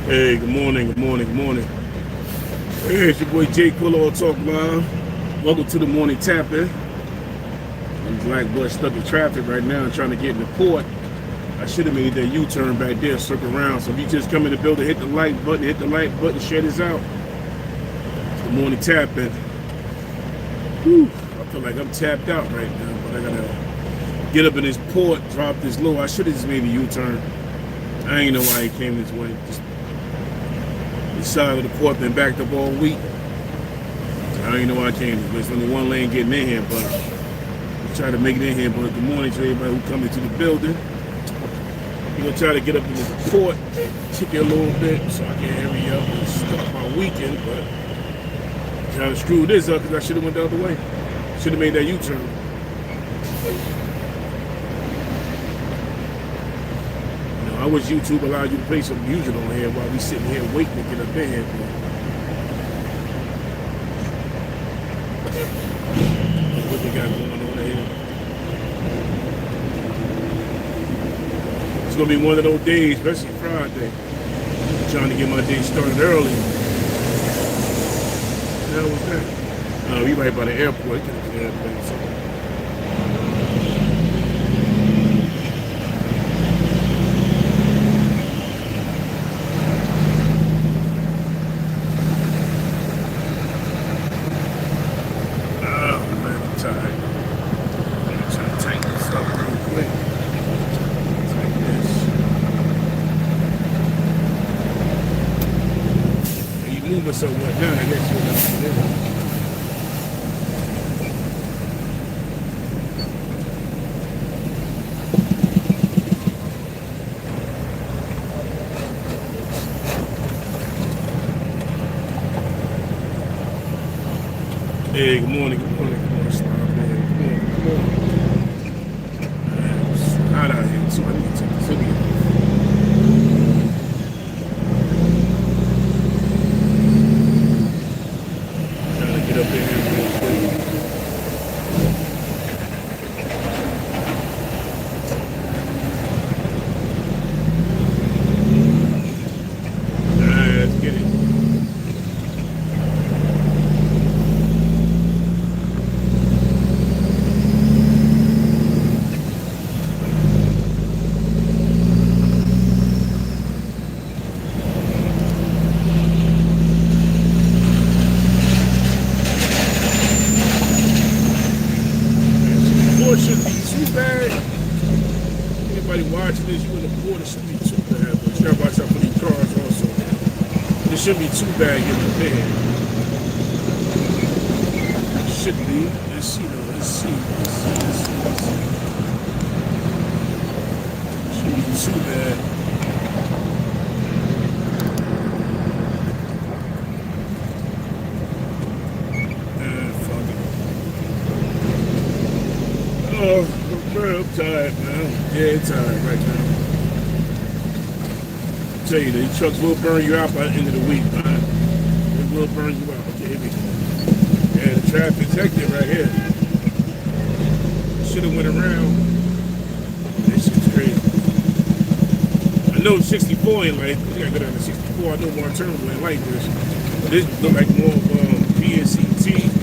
Hey, good morning, good morning, good morning. Hey, it's your boy Quil All Talk Live. Welcome to the morning tap-in. I'm black boy stuck in traffic right now trying to get in the port. I should have made that U-turn back there, circle around. So if you just come in the building, hit the like button, share this out. It's the morning tap-in. Whew, I feel like I'm tapped out right now, but I gotta get up in this port, drop this low. I should have just made a U-turn. I ain't know why he came this way. Just the side of the port been backed up all week. I don't even know why I came. There's only one lane getting in here, but I'm trying to make it in here. But good morning to everybody who come into the building. We're gonna try to get up in the port, kick it a little bit so I can hurry up and start my weekend. But I'm trying to screw this up because I should have went the other way. Should have made that U-turn. I wish YouTube allowed you to play some music on here while we sitting here waiting to get up in here. What they got going on here? It's gonna be one of those days, especially Friday. I'm trying to get my day started early. What the hell was that? Oh, we right by the airport. So what now? I guess you're not Hey, good morning, good morning, good morning, stop, man. Come on. It's hot out here, too. I need to take this video. Shouldn't be too bad. Anybody watching this, you in the port, it shouldn't be too bad. But you gotta watch out for these cars also. It shouldn't be too bad getting up there. It shouldn't be. Let's see though. Let's see. It shouldn't be too bad. Oh, I'm tired, man. I'm dead tired right now. I tell you, these trucks will burn you out by the end of the week, man. They will burn you out. Okay, yeah, the traffic's hectic right here. Should have went around. This shit's crazy. I know 64 ain't like this. You gotta go down to 64. I know more terminal ain't like this. But this look like more of PNCT.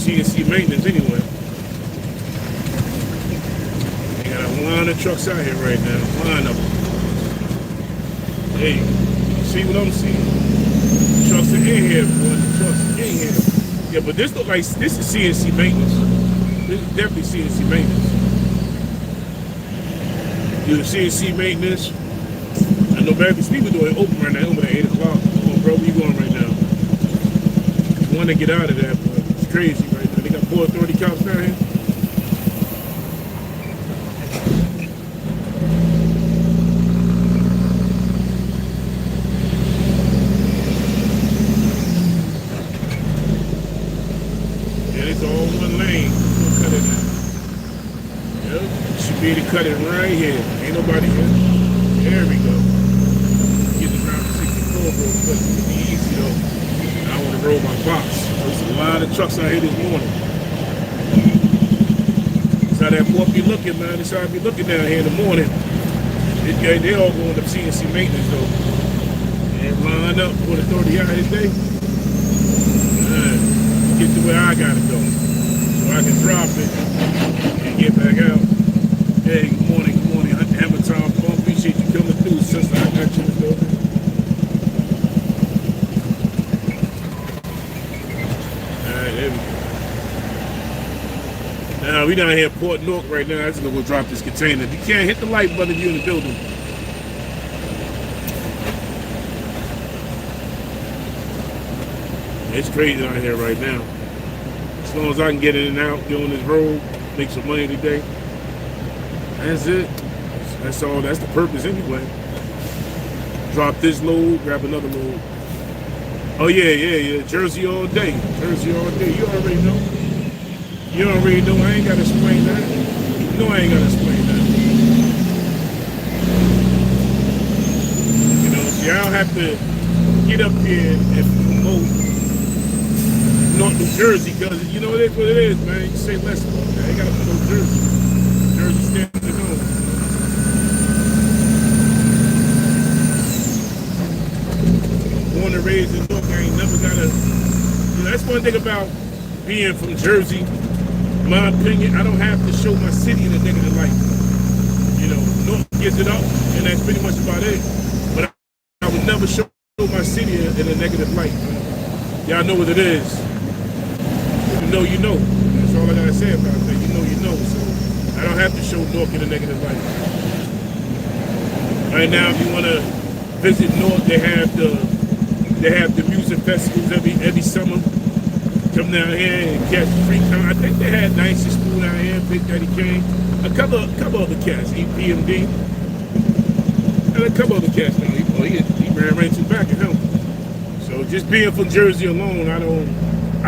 CNC maintenance anyway. They got a line of trucks out here right now. A line of them. Hey, you see what I'm seeing? Trucks are in here, boy. The trucks are in here. Yeah, but this look like this is CNC maintenance. This is definitely CNC maintenance. Doing CNC maintenance. I know Barry Steve doing open right now, open at 8 o'clock. Oh, bro, where you going right now? I want to get out of there, but it's crazy right now. They got Port Authority cops down here. Yeah, it's all one lane. We'll cut it now. Yep, should be able to cut it right here. Ain't nobody here. There we go. Get around the 64 real quick. It'll be easy though. I want to roll my box. There's a lot of trucks out here this morning. how that boy be looking, man. That's how I be looking down here in the morning. They all going to CNC maintenance, though. And line up for the 30 hour today. Get to where I gotta go. So I can drop it and get back out. Hey, good morning, Hammer Time Phone. Appreciate you coming through, sister. I got you in the building. Alright, there we go. Now we down here at Port Newark right now. I'm just gonna go drop this container. If you can't hit the like button if you're in the building. It's crazy out here right now. As long as I can get in and out, get on this road, make some money today. That's it. That's all. That's the purpose anyway. Drop this load, grab another load. Oh yeah. Jersey all day. Jersey all day. You already know. You already know. I ain't gotta explain that. You know I ain't gotta explain that. You know, see, I don't have to get up here and promote North New Jersey, because you know it is what it is, man. You say less about that. I ain't gotta promote Jersey. Jersey stands alone. Born and raised in Newark, I ain't never gotta. You know, that's one thing about being from Jersey. In my opinion, I don't have to show my city in a negative light. You know, Newark gives it up, and that's pretty much about it. But I would never show my city in a negative light. Y'all know what it is. You know, you know. That's all I gotta say about that. You know, you know. So I don't have to show Newark in a negative light. Right now, if you want to visit Newark, they have the music festivals every summer. Come down here and catch free time. I think they had Nicest School down here, Big Daddy Kane, a couple other cats, EPMD, and a couple other cats down here. He ran right to the back of him. So just being from Jersey alone, I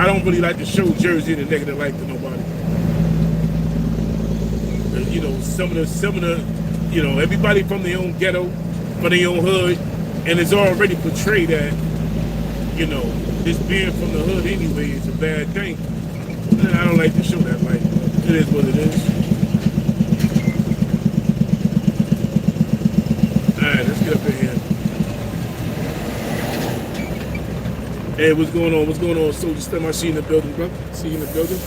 don't really like to show Jersey in a negative light to nobody. You know, some of the, you know, everybody from their own ghetto, from their own hood, and it's already portrayed that, you know, just being from the hood anyway is a bad thing. And I don't like to show that light. It is what it is. All right, let's get up in here. Hey, what's going on? What's going on, Soldier Stem? I see you in the building, bro. See you in the building.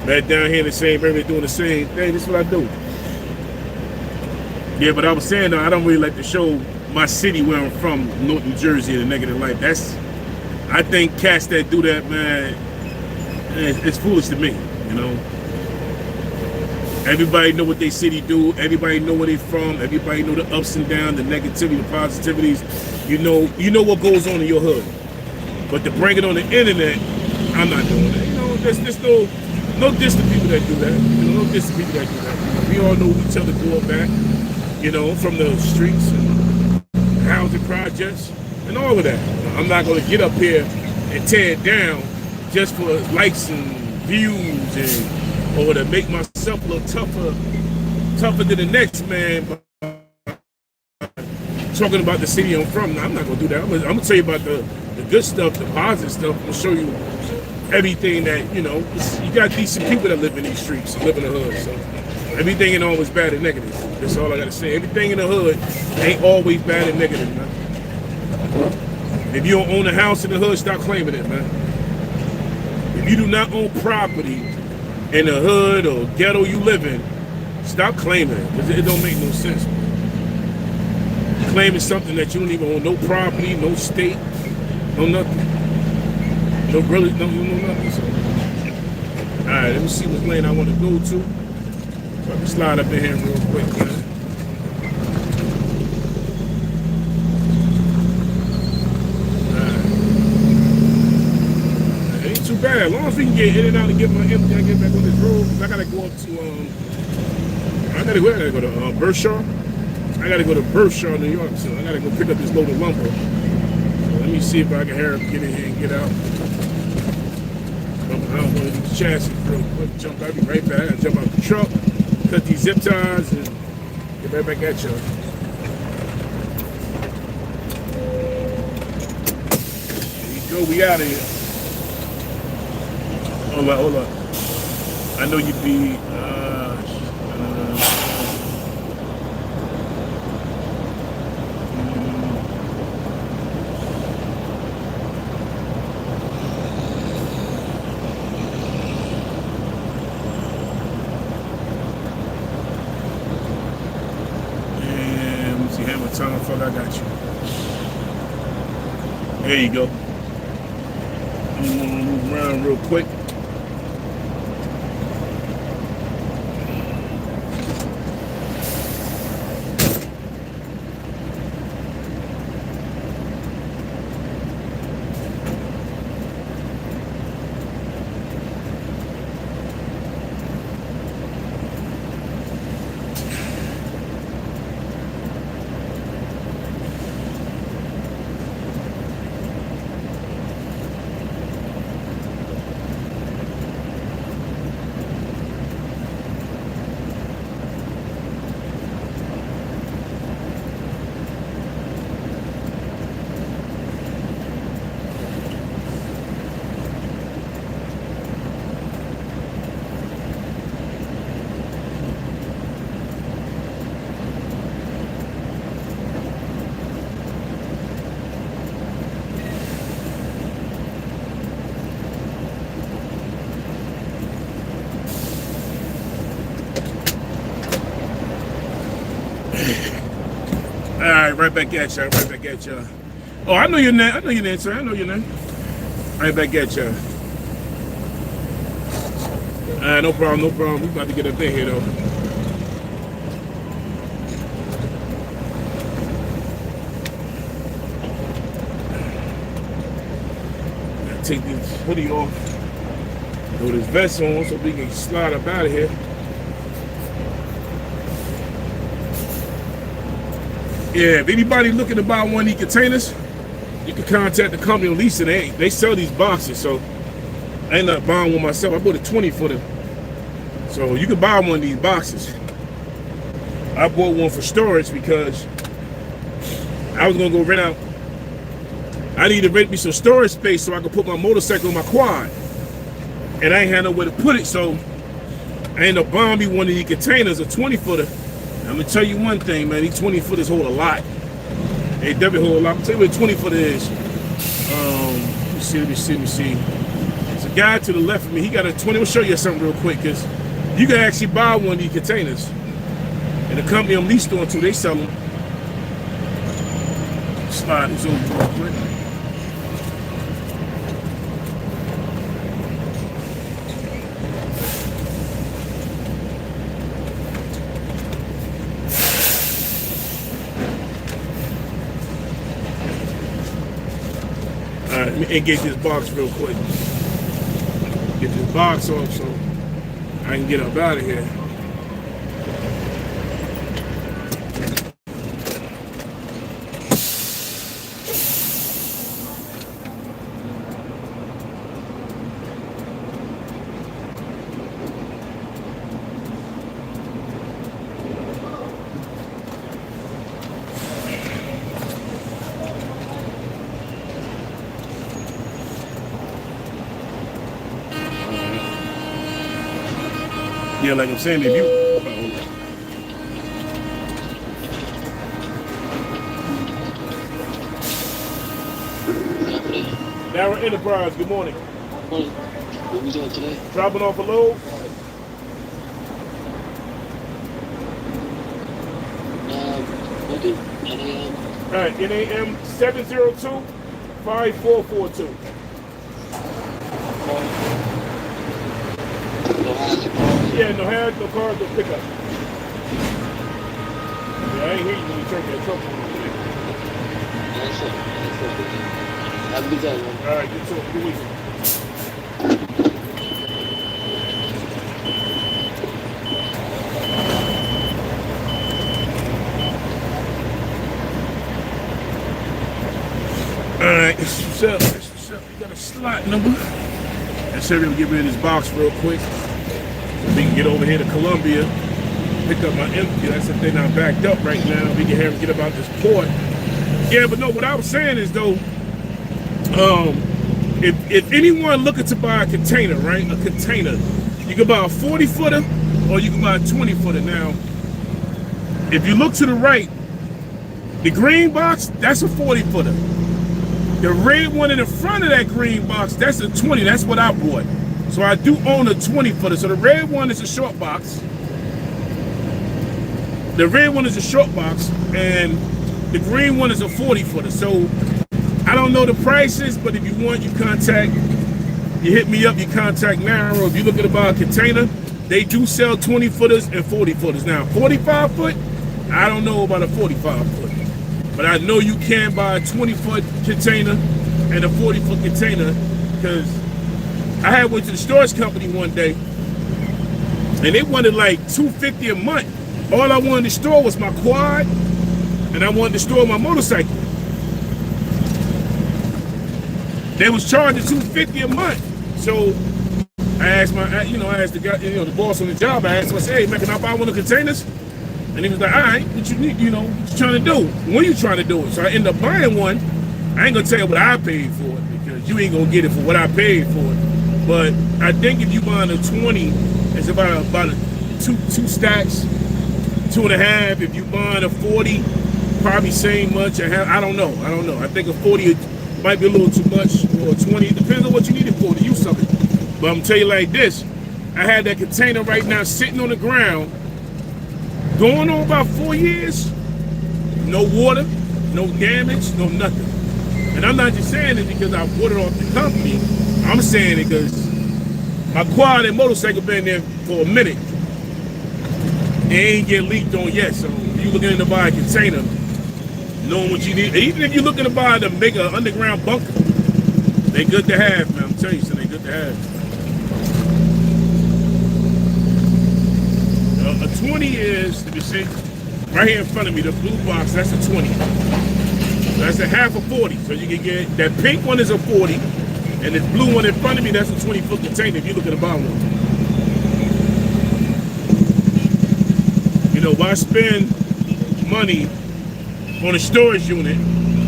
Back down here in the same area doing the same thing. This is what I do. Yeah, but I was saying, though, I don't really like to show my city where I'm from, North New Jersey, in a negative light. I think cats that do that, man, it's foolish to me, you know. Everybody know what they city do. Everybody know where they from. Everybody know the ups and downs, the negativity, the positivities. You know what goes on in your hood. But to bring it on the internet, I'm not doing that. You know, there's no diss to people that do that. You know, no diss to people that do that. You know, we all know each other go back, you know, from the streets and housing projects and all of that. You know, I'm not going to get up here and tear it down just for likes and views or to make myself a little tougher than the next man. Talking about the city I'm from, now, I'm not gonna do that. I'm gonna tell you about the good stuff, the positive stuff. I'm gonna show you everything that, you know, you got decent people that live in these streets and live in the hood. So everything ain't always bad and negative. That's all I gotta say. Everything in the hood ain't always bad and negative, man. If you don't own a house in the hood, stop claiming it, man. If you do not own property in the hood or ghetto you live in, stop claiming it, because it don't make no sense. Claiming something that you don't even own, no property, no state, no nothing. No nothing. So. All right, let me see what lane I want to go to. So I can slide up in here real quick, man. All right. It ain't too bad. As long as we can get in and out and get my empty, I get back on this road. I gotta go up to I gotta go to Bershaw. I gotta go to Bershaw, New York, so I gotta go pick up this load of lumber. So let me see if I can hurry up, get in here and get out. Jump out one of these chassis real quick. I'll be right back. I gotta jump out the truck, cut these zip ties, and get right back at y'all. There you go, we out of here. Hold up. I know you'd be. And let's see, hammer time, fuck, I got you. There you go. I'm gonna move around real quick. All right, right back at you. Right back at you. Oh, I know your name. I know your name, sir. I know your name. Right back at you. No problem, no problem. We about to get up in here, though. Gotta take this hoodie off. Throw this vest on so we can slide up out of here. Yeah, if anybody looking to buy one of these containers, you can contact the company on leasing. They sell these boxes, so I ended up buying one myself. I bought a 20-footer. So you can buy one of these boxes. I bought one for storage because I was gonna go rent out. I needed to rent me some storage space so I could put my motorcycle on my quad. And I ain't had nowhere to put it, so I ended up buying me one of these containers, a 20-footer. I'm gonna tell you one thing, man. These 20-footers hold a lot. They definitely hold a lot. I'm gonna tell you what a 20-footer is. Let me see. There's a guy to the left of me. He got a 20. I'll show you something real quick, because you can actually buy one of these containers. And the company I'm leased on to, they sell them. Slide this over real quick. Let me engage this box real quick. Get this box off so I can get up out of here. Yeah, like I'm saying, if you Narrow Enterprise, good morning. Morning. What we doing today? Dropping off a load. Working? NAM? All right, NAM 702-5442. No hires, no cars? Yeah, no hires, no cars, no pickup. Yeah, I ain't hear you when you turned that truck on. That's it. Have a good day, man. All right, good talk. Good weekend. All right, that's what's up. That's what's up. You got a slot number. Let's hurry up and get rid of this box real quick so we can get over here to Columbia, pick up my empty. That's the thing, I'm backed up right now. We can hurry and get about this port. Yeah, but no, what I was saying is though, if anyone looking to buy a container, right? A container, You can buy a 40 footer or you can buy a 20 footer. Now, if you look to the right, the green box, that's a 40 footer. The red one in the front of that green box, that's a 20. That's what I bought. So I do own a 20 footer. So the red one is a short box. The red one is a short box, and the green one is a 40 footer. So I don't know the prices, but if you want, you hit me up, you contact Narrow. If you're looking to buy a container, they do sell 20 footers and 40 footers. Now, 45 foot, I don't know about a 45 foot, but I know you can buy a 20 foot container and a 40 foot container, because I went to the storage company one day and they wanted like $250 a month. All I wanted to store was my quad, and I wanted to store my motorcycle. They was charging $250 a month. So I asked the guy, the boss on the job. I asked him, I said, "Hey man, can I buy one of the containers?" And he was like, "All right, what you need? What you trying to do? When you trying to do it?" So I ended up buying one. I ain't gonna tell you what I paid for it, because you ain't gonna get it for what I paid for it. But I think if you buying a 20, it's about a two stacks. 2.5. If you buying a 40, probably same much. I don't know. I think a 40 might be a little too much, or 20. It depends on what you need it for, the use of it. But I'm gonna tell you like this: I had that container right now sitting on the ground, going on about 4 years. No water, no damage, no nothing. And I'm not just saying it because I bought it off the company. I'm saying it because my quad and motorcycle been there for a minute. It ain't get leaked on yet. So if you're looking to buy a container, knowing what you need, even if you're looking to buy to make an underground bunker, they good to have, man. I'm telling you, so they good to have. A 20 is, let me see, right here in front of me, the blue box, that's a 20. That's a half a 40. So you can get, that pink one is a 40, and this blue one in front of me, that's a 20 foot container if you're looking to buy one. Why spend money on a storage unit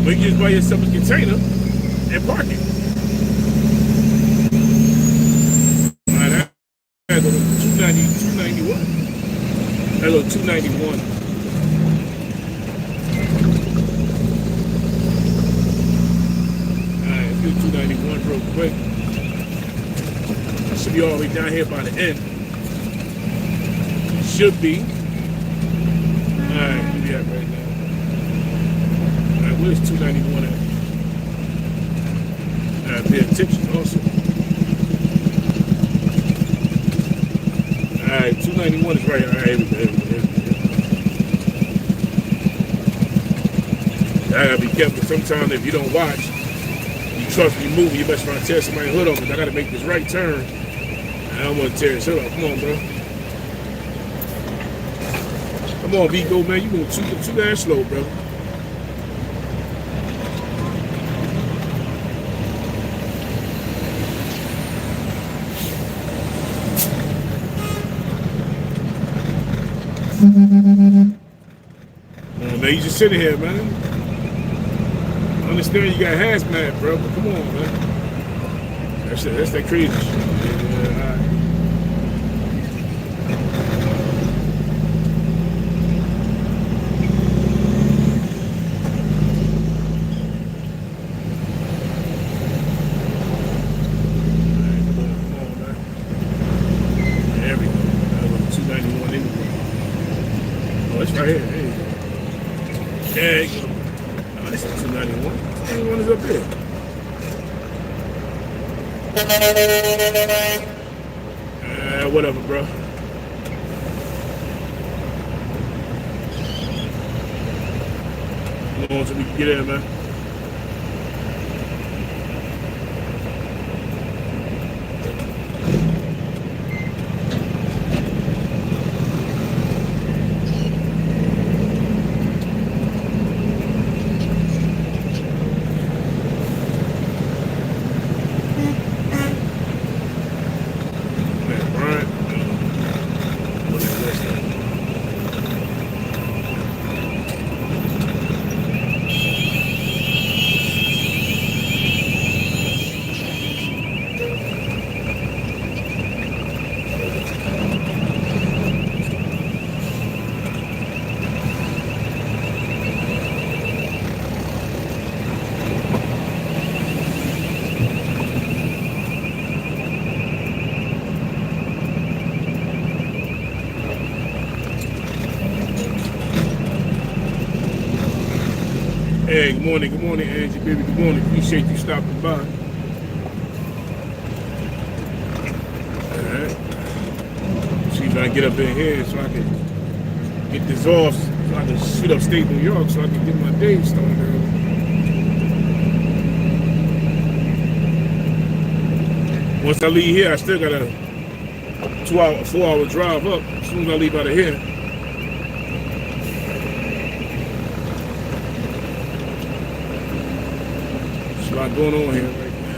when you just buy yourself a container and park it? All right, that goes to 291. That goes to 291. All right, let's do 291 real quick. Should be all the way down here by the end. Should be. Alright, where we at right now? Alright, where's 291 at? Alright, pay attention also. Alright, 291 is right. Alright, here we go. I gotta be careful. Sometimes if you don't watch, you trust me moving, you best try to tear somebody's hood off. I gotta make this right turn. I don't want to tear his hood off. Come on, bro. Come on, Vigo, man. You moving too damn slow, bro. Man, you just sitting here, man. I understand you got hazmat, bro, but come on, man. That's that crazy shit. Yeah, all right. Right here. There you go. There you go. Oh, this is 291. 291 is up there. Whatever, bro. Come on so we can get in, man. Hey, good morning, Angie, baby. Good morning. Appreciate you stopping by. Alright. See if I can get up in here so I can get this off, so I can shoot upstate New York so I can get my day started early. Once I leave here, I still got a 4-hour drive up as soon as I leave out of here. There's a lot going on here right now.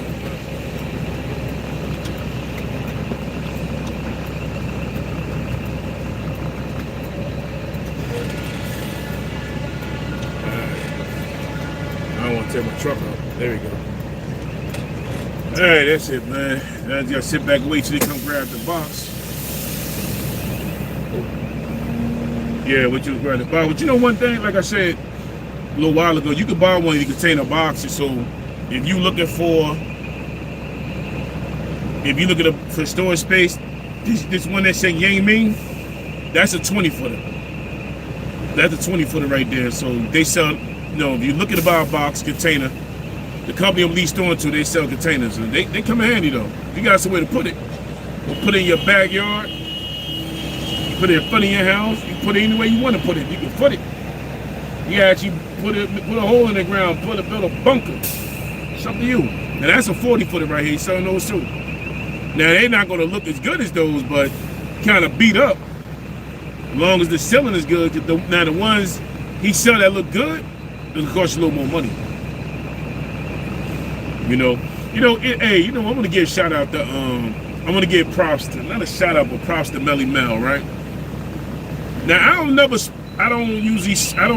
I don't want to take my truck out. There we go. Alright, that's it, man. I just gotta sit back and wait till they come grab the box. Yeah, what you grab the box. But you know one thing, like I said a little while ago, you can buy one of the container boxes. So if you looking for storage space, this one that's saying Yang Ming, that's a 20-footer. That's a 20-footer right there. So they sell, if you're looking to buy a box container, the company I'm leased on to, they sell containers, and they come in handy though. If you got somewhere to put it, you put it in your backyard, you put it in front of your house, you put it any way you want to put it. You can put it. You actually put a hole in the ground, build a bunker. It's up to you. Now that's a 40-footer right here. He's selling those too. Now they're not going to look as good as those, but kind of beat up. As long as the selling is good. Now the ones he sell that look good, it'll cost you a little more money. I'm gonna give a shout out to I'm gonna give props to, not a shout out, but props to Melly Mel, right? Now I don't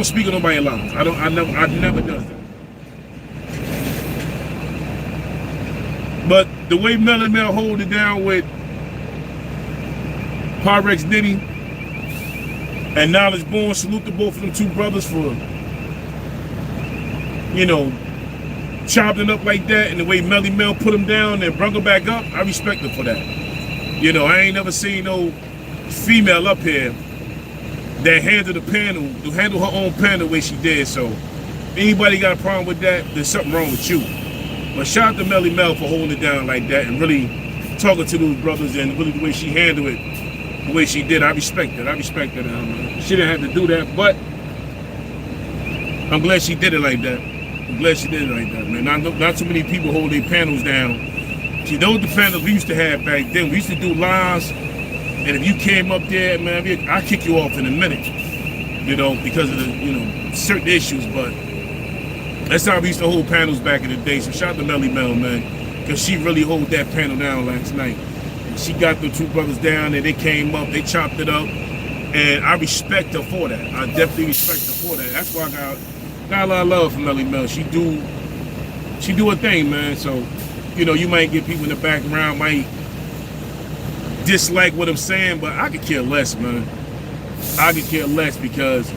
speak on nobody's lives. I never does that. But the way Melly Mel hold it down with Pyrex Diddy and Knowledge Born, salute to both of them two brothers for, chopping up like that, and the way Melly Mel put him down and brought him back up, I respect her for that. I ain't never seen no female up here that handled her own panel the way she did. So anybody got a problem with that, there's something wrong with you. But shout out to Melly Mel for holding it down like that and really talking to those brothers, and really the way she handled it, the way she did, I respect it. She didn't have to do that, but I'm glad she did it like that. Man. Not too many people hold their panels down. See, those the panels we used to have back then. We used to do lives, and if you came up there, man, I'll kick you off in a minute, because of the, certain issues. But that's how we used to hold panels back in the day. So shout out to Melly Mel, man, because she really hold that panel down last night. She got the two brothers down, and they came up, they chopped it up, and I respect her for that. I definitely respect her for that. That's why I got a lot of love for Melly Mel. She do her thing, man. So, you might get people in the background might dislike what I'm saying, but I could care less, man. I could care less, because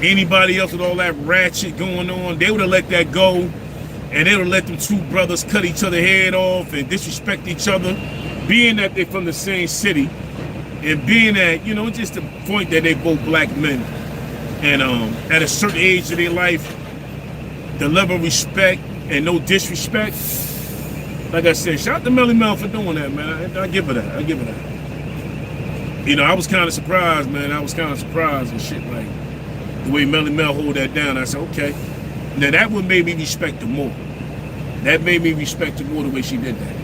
anybody else with all that ratchet going on, they would have let that go, and they would have let them two brothers cut each other head off and disrespect each other, being that they're from the same city, and being that, just the point that they both black men. And at a certain age of their life, the level of respect and no disrespect, like I said, shout out to Melly Mel for doing that, man. I give her that. I was kind of surprised, man. And shit, like the way Melly Mel hold that down. I said, okay. Now that would make me respect her more. That made me respect her more the way she did that.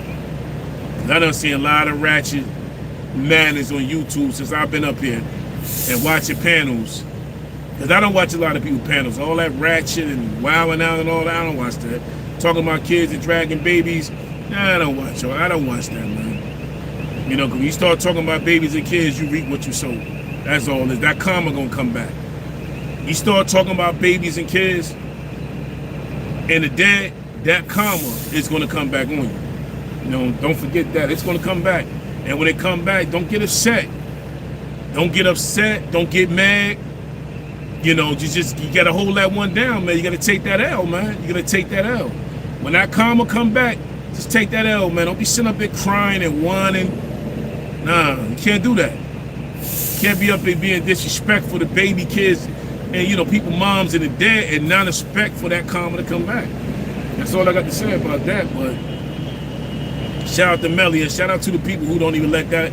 I done seen a lot of ratchet manners on YouTube since I've been up here and watching panels. Because I don't watch a lot of people panels. All that ratchet and wilding out and all that, I don't watch that. Talking about kids and dragging babies, I don't watch that, man. Because when you start talking about babies and kids, you reap what you sow. That's all. That karma gonna come back. You start talking about babies and kids, and the dead, that karma is gonna come back on you. Don't forget that. It's gonna come back. And when it come back, don't get upset. Don't get mad. You gotta hold that one down, man. You gotta take that L, man. When that karma come back, just take that L, man. Don't be sitting up there crying and whining. Nah, you can't do that. You can't be up there being disrespectful to baby kids, and you know, people moms and the dad, and not expect for that karma to come back. That's all I got to say about that. But shout out to Melly, and shout out to the people who don't even let that,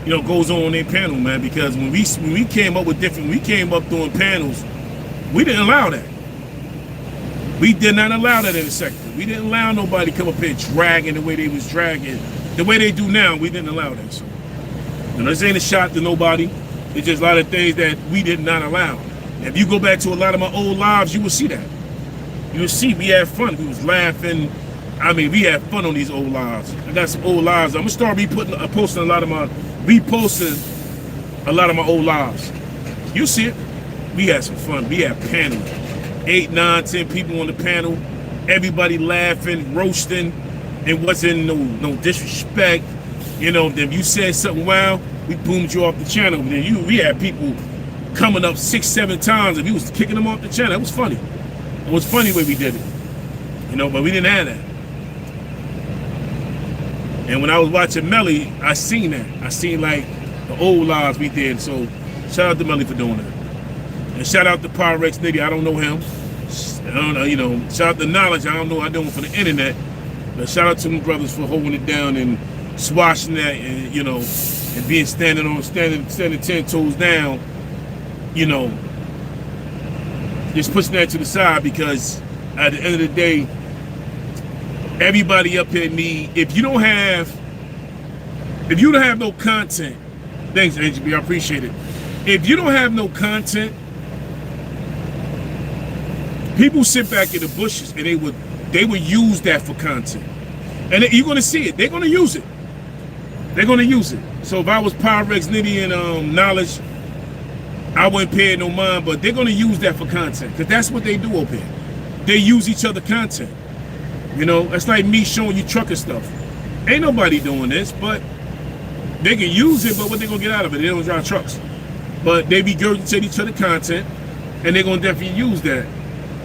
you know, goes on their panel, man. Because when we came up with different, we came up doing panels, we didn't allow that. We did not allow that in the sector. We didn't allow nobody to come up here dragging the way they was dragging, the way they do now. We didn't allow that. So, you know, this ain't a shot to nobody. It's just a lot of things that we did not allow. If you go back to a lot of my old lives, you will see that. You will see we had fun. We was laughing. I mean, we had fun on these old lives. I got some old lives. I'm gonna start posting a lot of my old lives. You see it. We had some fun. We had panel. 8, 9, 10 people on the panel. Everybody laughing, roasting. It wasn't no disrespect. You know, if you said something wild, we boomed you off the channel. Then we had people coming up 6, 7 times, and we was kicking them off the channel. It was funny. It was funny the way we did it. You know, but we didn't have that. And when I was watching Melly, I seen that. I seen like the old lives we did. So shout out to Melly for doing that. And shout out to Pyrex Nitty. I don't know him. I don't know, you know. Shout out to Knowledge. I don't know. I do it for the internet. But shout out to my brothers for holding it down and swashing that, and you know, and being standing 10 toes down. You know, just pushing that to the side, because at the end of the day, everybody up here if you don't have no content, thanks HB, I appreciate it. If you don't have no content, people sit back in the bushes and they would use that for content. And you're gonna see it. They're gonna use it. They're gonna use it. So if I was Pyrex Nitty and Knowledge, I wouldn't pay no mind, but they're gonna use that for content, because that's what they do up here. They use each other content. You know, that's like me showing you trucker stuff. Ain't nobody doing this, but they can use it, but what they gonna get out of it? They don't drive trucks. But they be regurgitating each other content, and they're gonna definitely use that.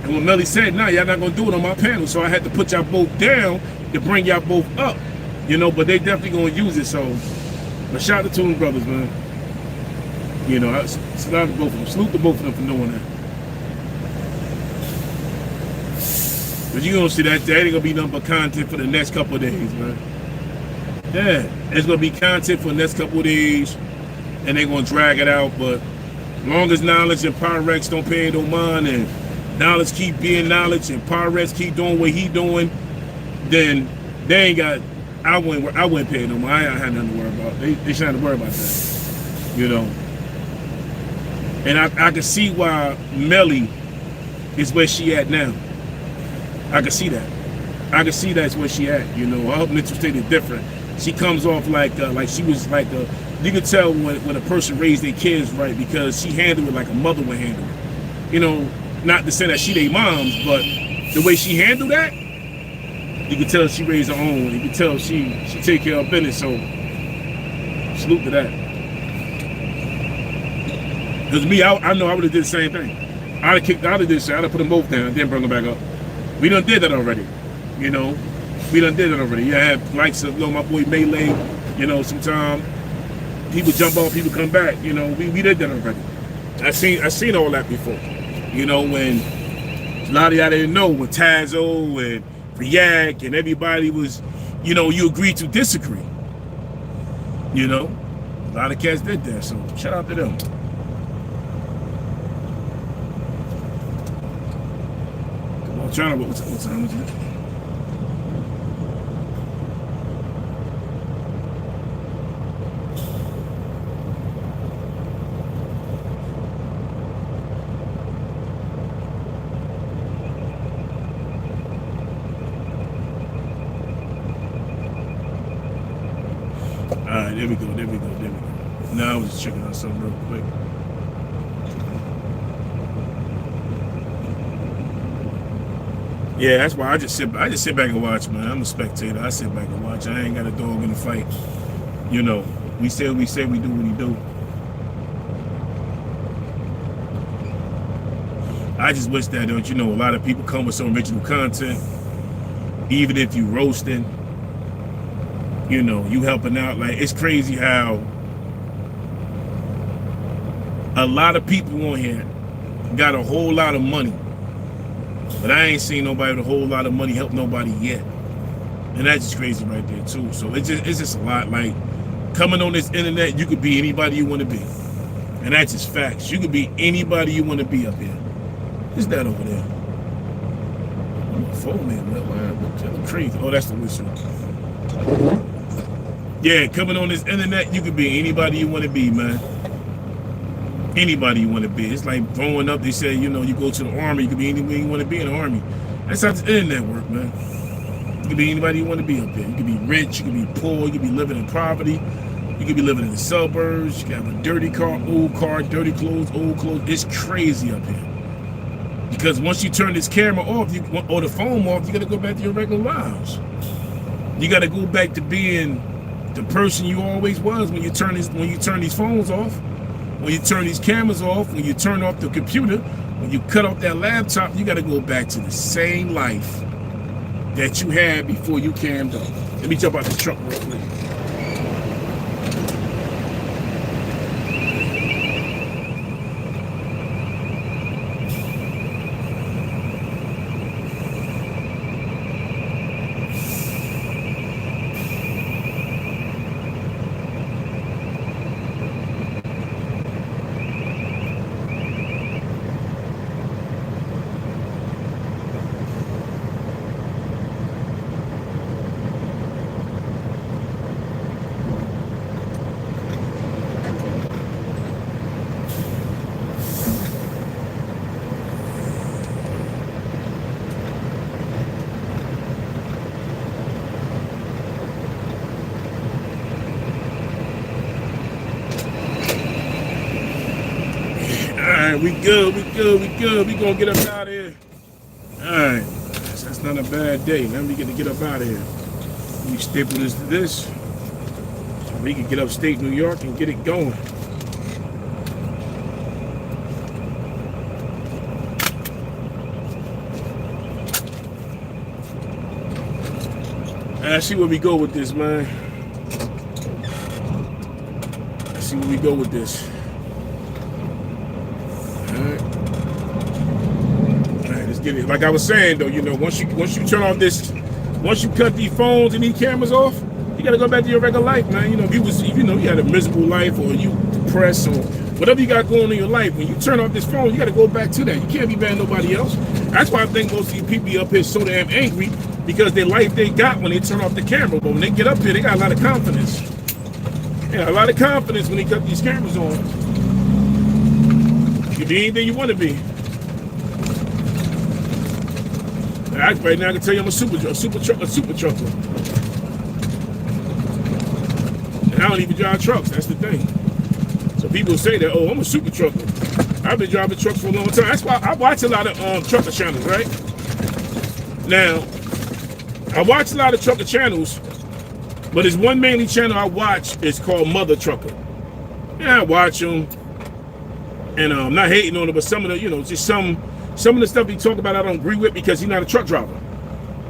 And when Melly said, nah, y'all not gonna do it on my panel, so I had to put y'all both down to bring y'all both up. You know, but they definitely gonna use it. So, but shout out to Toon Brothers, man. You know, salute to both of them. Salute to both of them for doing that. But you gonna see that ain't gonna be nothing but content for the next couple of days, man. Yeah, it's gonna be content for the next couple of days, and they're gonna drag it out. But as long as Knowledge and Pyrex don't pay no mind, and Knowledge keep being Knowledge, and Pyrex keep doing what he doing, then they ain't got. I wouldn't pay no more. I had nothing to worry about. They shouldn't have to worry about that. You know. And I can see why Melly is where she at now. I can see that. I can see that's where she at. You know, her mental state is different. She comes off like she was like you can tell when a person raised their kids right, because she handled it like a mother would handle it. You know, not to say that she their moms, but the way she handled that, you can tell she raised her own. You can tell she take care of business. So salute to that. Because me, I know I would have did the same thing. I'd have kicked out of this shit. I'd have put them both down and then bring them back up. We done did that already. You know, we done did it already. You have likes of, you know, my boy Melee. You know, sometimes people jump off, people come back. You know, we did that already. I seen all that before. You know, when a lot of y'all didn't know, when Tazo and React and everybody was, you know, you agreed to disagree. You know, a lot of cats did that. So shout out to them. I'm trying to, what time is it? Alright, there we go. Now I was just checking out something real quick. Yeah, that's why I just sit back and watch, man. I'm a spectator. I sit back and watch. I ain't got a dog in the fight. You know, we say we do what we do. I just wish that, don't you know, a lot of people come with some original content. Even if you roasting, you know, you helping out. Like, it's crazy how a lot of people on here got a whole lot of money. But I ain't seen nobody with a whole lot of money help nobody yet. And that's just crazy right there too. So it's just a lot. Like, coming on this internet, you could be anybody you want to be. And that's just facts. You could be anybody you want to be up here. What's that over there? My phone man, what crazy. Oh, that's the whistle. Yeah, coming on this internet, you could be anybody you want to be, man. Anybody you want to be. It's like growing up, they say, you know, you go to the army, you could be anywhere you want to be in the army. That's how the internet work, man. You could be anybody you want to be up there. You could be rich, you could be poor, you could be living in poverty, you could be living in the suburbs, you could have a dirty car, dirty clothes, old clothes. It's crazy up here. Because once you turn this camera off, or the phone off, you got to go back to your regular lives. You got to go back to being the person you always was when you turn these phones off, when you turn these cameras off, when you turn off the computer, when you cut off that laptop. You got to go back to the same life that you had before you cammed up. Let me jump out the truck real quick. We good. We gonna get up out of here. Alright. That's not a bad day. Now we get up out of here. We staple this to this. So we can get upstate New York and get it going. Let's see where we go with this, man. Let's see where we go with this. Get it. Like I was saying though, you know, once you turn off this, once you cut these phones and these cameras off, you gotta go back to your regular life, man. You know, if you had a miserable life or you depressed or whatever you got going on in your life, when you turn off this phone, you gotta go back to that. You can't be mad at nobody else. That's why I think most of these people up here so damn angry, because their life they got when they turn off the camera. But when they get up here, they got a lot of confidence. Yeah, a lot of confidence when they cut these cameras on. You can be anything you want to be. Right now I can tell you I'm a super trucker. And I don't even drive trucks, that's the thing. So people say that, oh, I'm a super trucker. I've been driving trucks for a long time. That's why I watch a lot of trucker channels, right? Now, I watch a lot of trucker channels, but there's one mainly channel I watch. It's called Mother Trucker. Yeah, I watch them. And I'm not hating on it, but some of the, you know, just some of the stuff he talk about I don't agree with, because he's not a truck driver.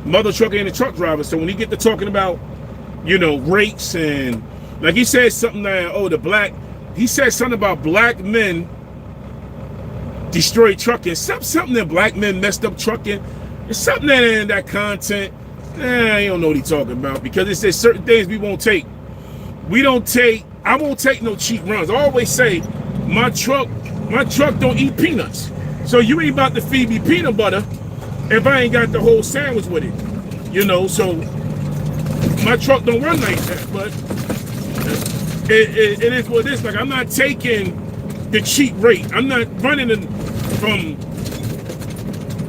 Mother Trucker ain't a truck driver. So when he get to talking about, you know, rates and like he said something that, he said something about black men destroy trucking. Something that black men messed up trucking. It's something that in that content. You don't know what he's talking about, because it says certain things we won't take. I won't take no cheap runs. I always say my truck don't eat peanuts. So you ain't about to feed me peanut butter if I ain't got the whole sandwich with it. You know, so my truck don't run like that. But it is what it is. Like, I'm not taking the cheap rate. I'm not running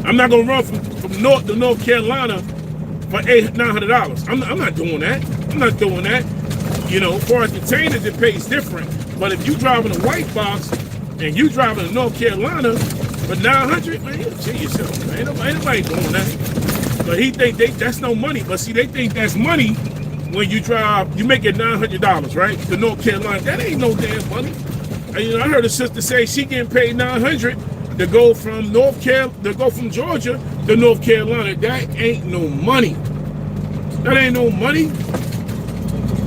I'm not gonna run from North to North Carolina for $900. I'm not doing that. I'm not doing that. You know, for containers it pays different. But if you driving a white box and you driving to North Carolina for $900, man, you chill yourself, man. Ain't nobody doing that. But he think that's no money. But see, they think that's money when you drive, you make it $900, right? To North Carolina. That ain't no damn money. And, you know, I heard a sister say she getting paid $900 to go from Georgia to North Carolina. That ain't no money. That ain't no money.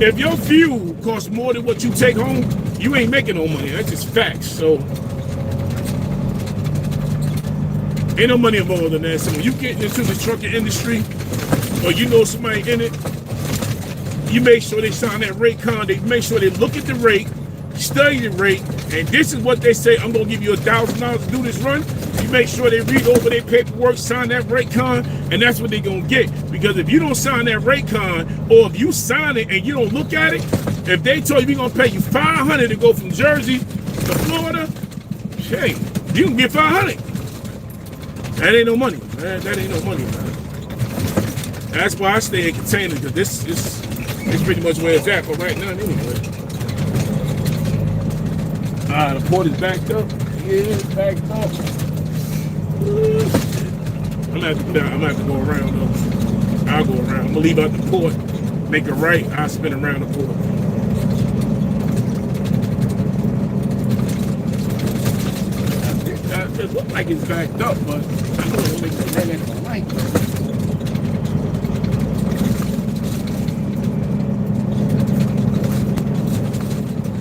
If your fuel costs more than what you take home, you ain't making no money. That's just facts. So Ain't no money involved in that. So when you get into the trucking industry, or you know somebody in it, you make sure they sign that rate con. They make sure they look at the rate, study the rate, and this is what they say. I'm gonna give you $1,000 to do this run. You make sure they read over their paperwork, sign that rate con, and that's what they're gonna get. Because if you don't sign that rate con, or if you sign it and you don't look at it, if they told you we're gonna pay you $500 to go from Jersey to Florida, hey, you can get $500. That ain't no money, man. That ain't no money, man. That's why I stay in containers, because this is pretty much where it's at for right now anyway. The port is backed up. Yeah, it's backed up. I'm gonna have to go around though. I'll go around. I'm gonna leave out the port, make a right, I'll spin around the port. It looks like it's backed up, but I know it'll make the red at the light.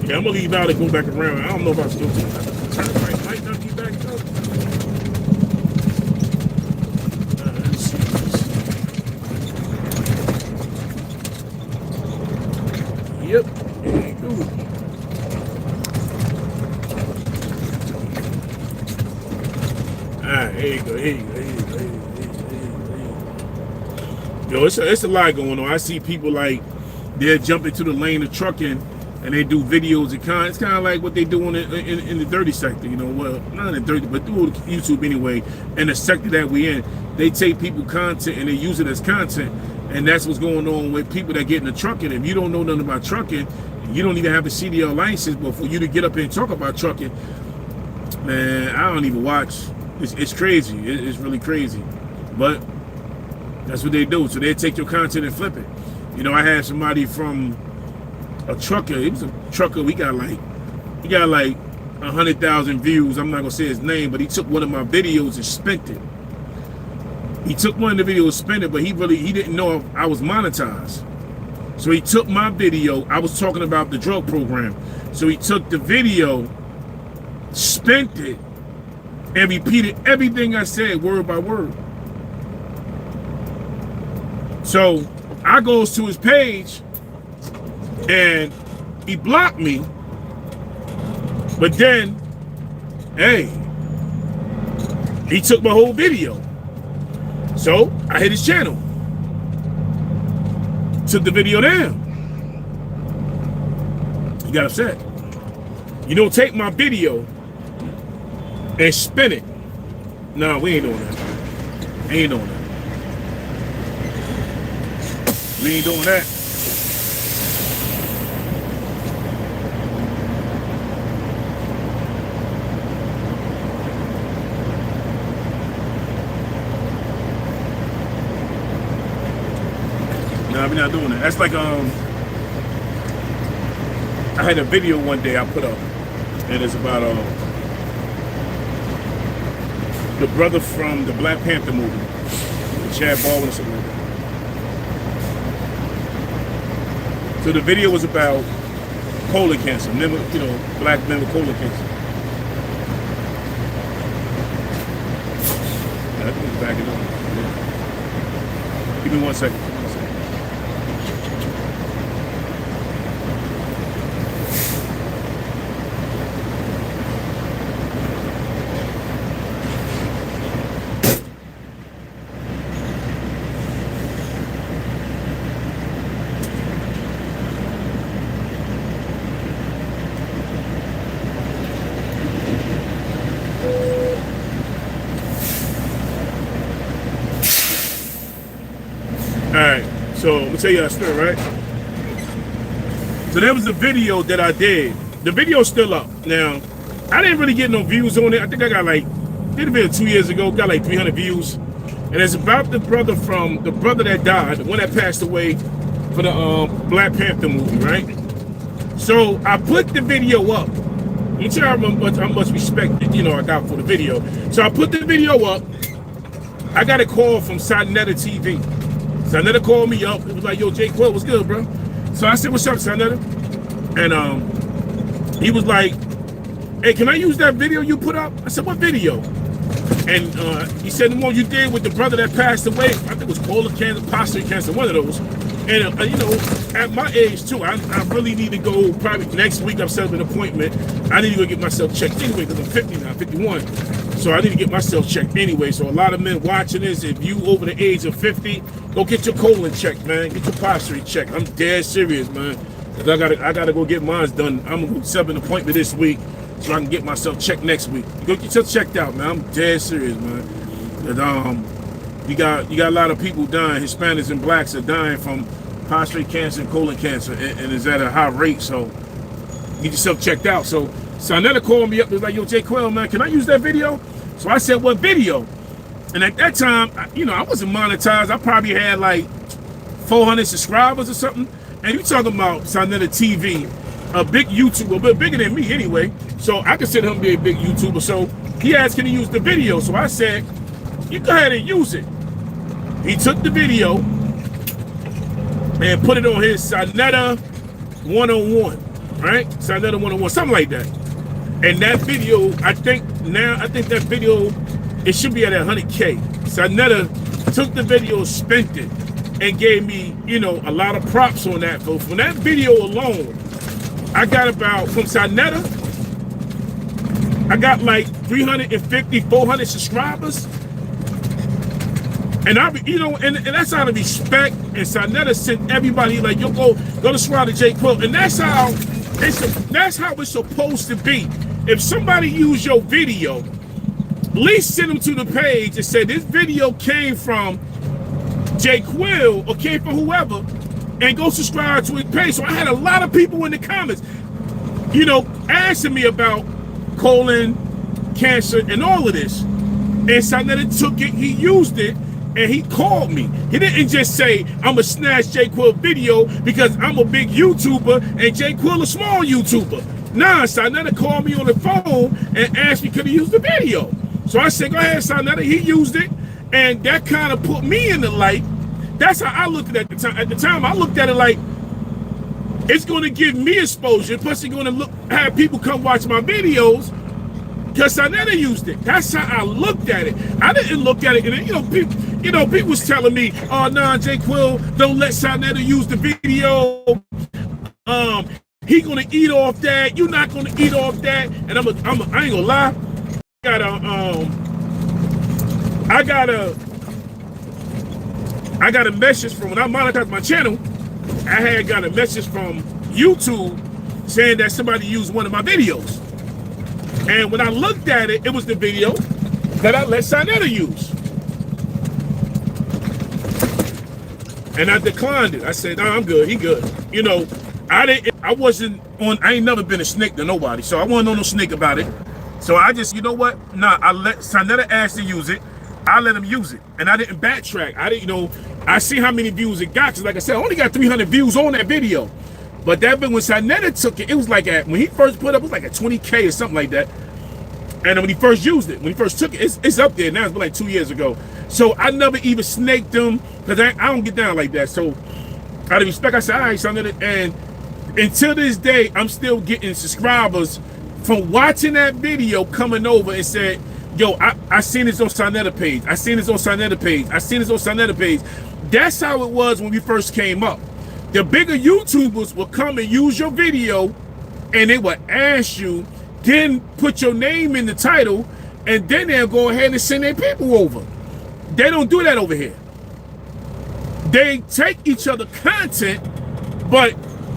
Yeah, I'm gonna leave out and go back around. I don't know if I still turn right. Might not be backed up. Let's see this. Yep, there you go. Alright, here you go. Yo, it's a lot going on. I see people like they're jumping to the lane of trucking and they do videos and it's kind of like what they do in the dirty sector, you know. Well, not in the dirty, but through YouTube anyway. In the sector that we in, they take people content and they use it as content, and that's what's going on with people that get in the trucking. If you don't know nothing about trucking, you don't even have a CDL license. But for you to get up here and talk about trucking, man, I don't even watch. It's crazy. It's really crazy, but that's what they do. So they take your content and flip it. You know, I had somebody from a trucker. He was a trucker. He got like 100,000 views. I'm not gonna say his name, but he took one of my videos and spent it. He took one of the videos, spent it, but he didn't know I was monetized. So he took my video. I was talking about the drug program. So he took the video, spent it, and repeated everything I said word by word. So I goes to his page and he blocked me, but then, hey, he took my whole video. So I hit his channel, took the video down. He got upset. You don't take my video and spin it. No, we ain't doing that. Ain't doing that. We ain't doing that. No, we're not doing that. That's like I had a video one day I put up, and it's about the brother from the Black Panther movie, Chad Baldwin or something like that. So the video was about colon cancer, black men with colon cancer. I think it's backing up. Yeah. Give me 1 second. Alright, so I'm gonna tell you a story, right? So there was a video that I did. The video's still up. Now, I didn't really get no views on it. I think I got did a video 2 years ago, got like 300 views. And it's about the brother that died, the one that passed away for the Black Panther movie, right? So I put the video up. Let me tell you how much respect I got for the video. So I put the video up. I got a call from Sonetta TV. Sonetta called me up. It was like, yo, J. Quil, what's good, bro? So I said, what's up, Sonetta? And he was like, hey, can I use that video you put up? I said, what video? And he said, the one you did with the brother that passed away, I think it was colon cancer, prostate cancer, one of those. And, you know, at my age, too, I really need to go, probably next week I'm setting an appointment. I need to go get myself checked anyway, because I'm 50 now, 51. So I need to get myself checked anyway. So a lot of men watching this, if you over the age of 50, go get your colon checked, man. Get your prostate checked. I'm dead serious, man. Cause I gotta go get mine done. I'm gonna set an appointment this week so I can get myself checked next week. Go get yourself checked out, man. I'm dead serious, man. And, you got a lot of people dying. Hispanics and blacks are dying from prostate cancer and colon cancer, and is at a high rate. So get yourself checked out. So Sanetta called me up. He was like, "Yo, J. Quil, man, can I use that video?" So I said, "What video?" And at that time, you know, I wasn't monetized. I probably had like 400 subscribers or something. And you talking about Sanetta TV, a big YouTuber, but bigger than me anyway. So I consider him to be a big YouTuber. So he asked, "Can he use the video?" So I said, "You go ahead and use it." He took the video and put it on his Sanetta 101, right? Sanetta 101, something like that. And that video, I think that video, it should be at 100K. Sanetta took the video, spent it, and gave me, you know, a lot of props on that. But from that video alone, I got about, from Sanetta, I got like 350, 400 subscribers. And you know, and that's out of respect. And Sanetta sent everybody like, "Yo, go subscribe to J. Quil." And that's how it's supposed to be. If somebody use your video, at least send them to the page and say this video came from J. Quil or came from whoever, and go subscribe to his page. So I had a lot of people in the comments, you know, asking me about colon cancer and all of this. And Sanetta took it, he used it, and he called me. He didn't just say, "I'm gonna snatch J. Quil video because I'm a big YouTuber and J. Quil a small YouTuber." Nah, Sanetta called me on the phone and asked me could he use the video. So I said, "Go ahead, Sanetta." He used it, and that kind of put me in the light. That's how I looked at it at the time. At the time, I looked at it like it's going to give me exposure. Plus, it's going to have people come watch my videos because Sanetta used it. That's how I looked at it. I didn't look at it, and people was telling me, "Oh, nah, J. Quil, don't let Sanetta use the video. He gonna eat off that. You're not gonna eat off that." And I ain't gonna lie. I got a message from when I monetized my channel. I had got a message from YouTube saying that somebody used one of my videos. And when I looked at it, it was the video that I let Sanetta use. And I declined it. I said, "No, I'm good. He good." You know, I ain't never been a snake to nobody. So I wasn't on no snake about it. So I just, you know what? Nah, I let Sanetta ask to use it. I let him use it. And I didn't backtrack. I didn't, you know, I see how many views it got. Cause like I said, I only got 300 views on that video. But that when Sanetta took it, it was like when he first put it up, it was like at 20K or something like that. And when he first used it, when he first took it, it's up there now. It's been like 2 years ago. So I never even snaked him because I don't get down like that. So out of respect, I said, "All right, Sanetta." And until this day, I'm still getting subscribers from watching that video coming over and said, "Yo, I seen this on Sanetta page. I seen this on Sanetta page. I seen this on Sanetta page." That's how it was when we first came up. The bigger YouTubers will come and use your video and they will ask you, then put your name in the title, and then they'll go ahead and send their people over. They don't do that over here. They take each other content, but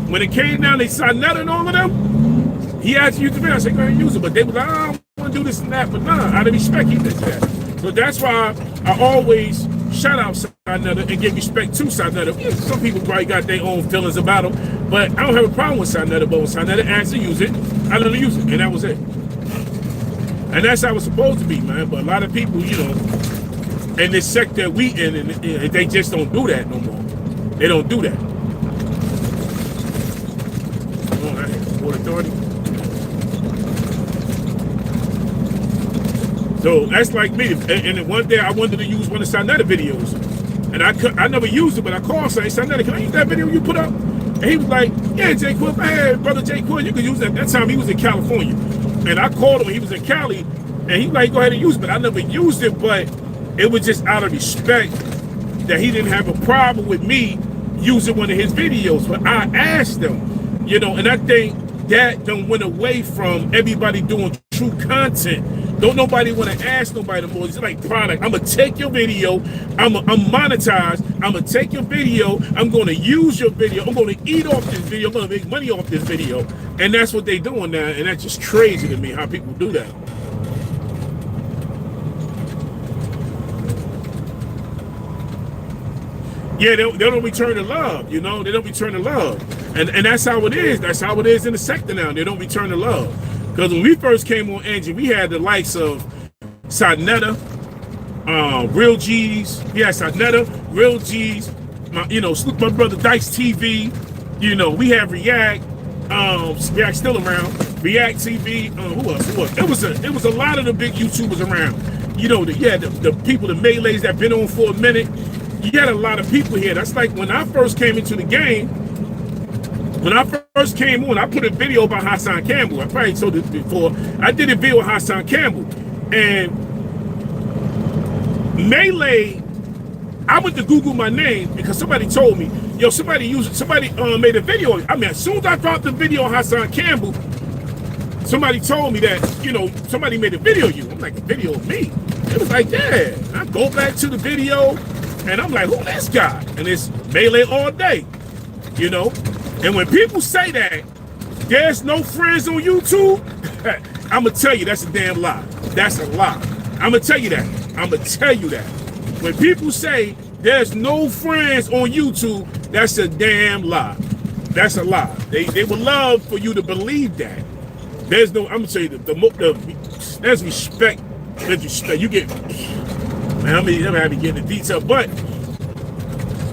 when it came down to Sanetta and all of them, he asked you to video. I said, "Go ahead and use it." But they was like, "I don't want to do this and that." But nah, out of respect, he did that. So that's why I always shout out Sanetta and give respect to Sanetta. Some people probably got their own feelings about him, but I don't have a problem with Sanetta. But when Sanetta asked to use it, I let him use it, and that was it. And that's how it's supposed to be, man. But a lot of people, you know, in this sector we in, and they just don't do that no more. They don't do that. Oh, Port Authority. So that's like me. And then one day I wanted to use one of Sanetta videos, and I never used it, but I called saying, "Sanetta, can I use that video you put up?" And he was like, "Yeah, J. Quil, hey, brother J. Quil, you can use that." That time he was in California, and I called him. He was in Cali, And he like, go ahead and use it. But I never used it, but it was just out of respect that he didn't have a problem with me using one of his videos. But I asked him, you know, and I think that done went away from everybody doing true content. Don't nobody want to ask nobody no more. It's like product. I'm going to take your video. I'm monetized. I'm going to take your video. I'm going to use your video. I'm going to eat off this video. I'm going to make money off this video. And that's what they doing now. And that's just crazy to me how people do that. Yeah, they don't return the love, you know? They don't return the love. And that's how it is. That's how it is in the sector now. They don't return the love. Because when we first came on Angie, we had the likes of Sadnetta, Real G's. Yeah, Sadnetta, Real G's. My brother Dice TV. You know, we have React. React still around. React TV. Who else? It was a lot of the big YouTubers around. You know, the people, the Melees that been on for a minute. You had a lot of people here. That's like when I first came into the game. When I first came on, I put a video about Hassan Campbell. I probably told this before. I did a video with Hassan Campbell. And Melee, I went to Google my name because somebody told me, yo, somebody made a video. I mean, as soon as I dropped the video on Hassan Campbell, somebody told me that, you know, somebody made a video of you. I'm like, a video of me? It was like, yeah. I go back to the video, and I'm like, who this guy? And it's Melee all day, you know? And when people say that there's no friends on YouTube, I'm going to tell you that's a damn lie. That's a lie. I'm going to tell you that. I'm going to tell you that. When people say there's no friends on YouTube, that's a damn lie. That's a lie. They would love for you to believe that. There's no, I'm going to tell you, there's respect. There's respect. You get, man, I mean, never have to get into detail, but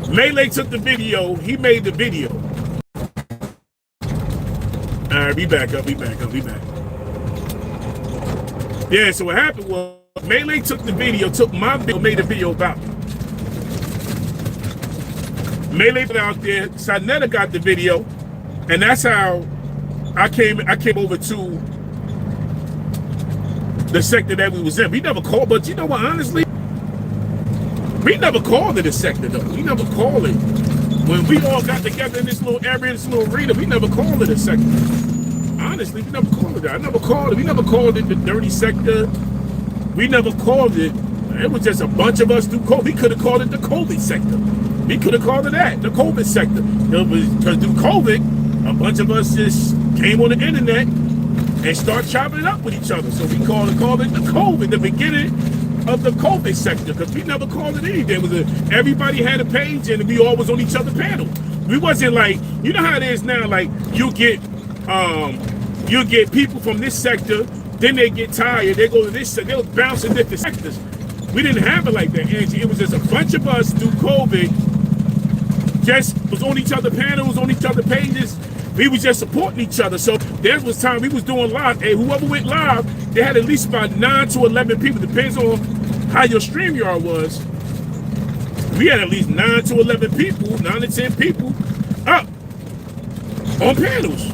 Melee took the video. He made the video. All right, be back up. Yeah, so what happened was Melee took the video, took my video, made a video about me. Melee put out there, Sadnetta got the video, and that's how I came over to the sector that we was in. We never called, but you know what, honestly, we never called it a sector though. We never called it. When we all got together in this little area, this little arena, we never called it a sector. Honestly, we never called it that. We never called it the dirty sector. We never called it. It was just a bunch of us do COVID. We could have called it the COVID sector. We could have called it that, the COVID sector. Because through COVID, a bunch of us just came on the internet and start chopping it up with each other. So we called it the COVID, the beginning of the COVID sector, because we never called it anything. Everybody had a page and we all was on each other's panel. We wasn't like, you know how it is now, like you'll get people from this sector, then they get tired, they go to this sector, they'll bounce in different sectors. We didn't have it like that, Angie. It was just a bunch of us through COVID, just was on each other's panels, on each other's pages. We was just supporting each other. So there was time we was doing live, and whoever went live, they had at least about 9 to 11 people. Depends on how your StreamYard was. We had at least 9 to 11 people, 9 to 10 people up on panels.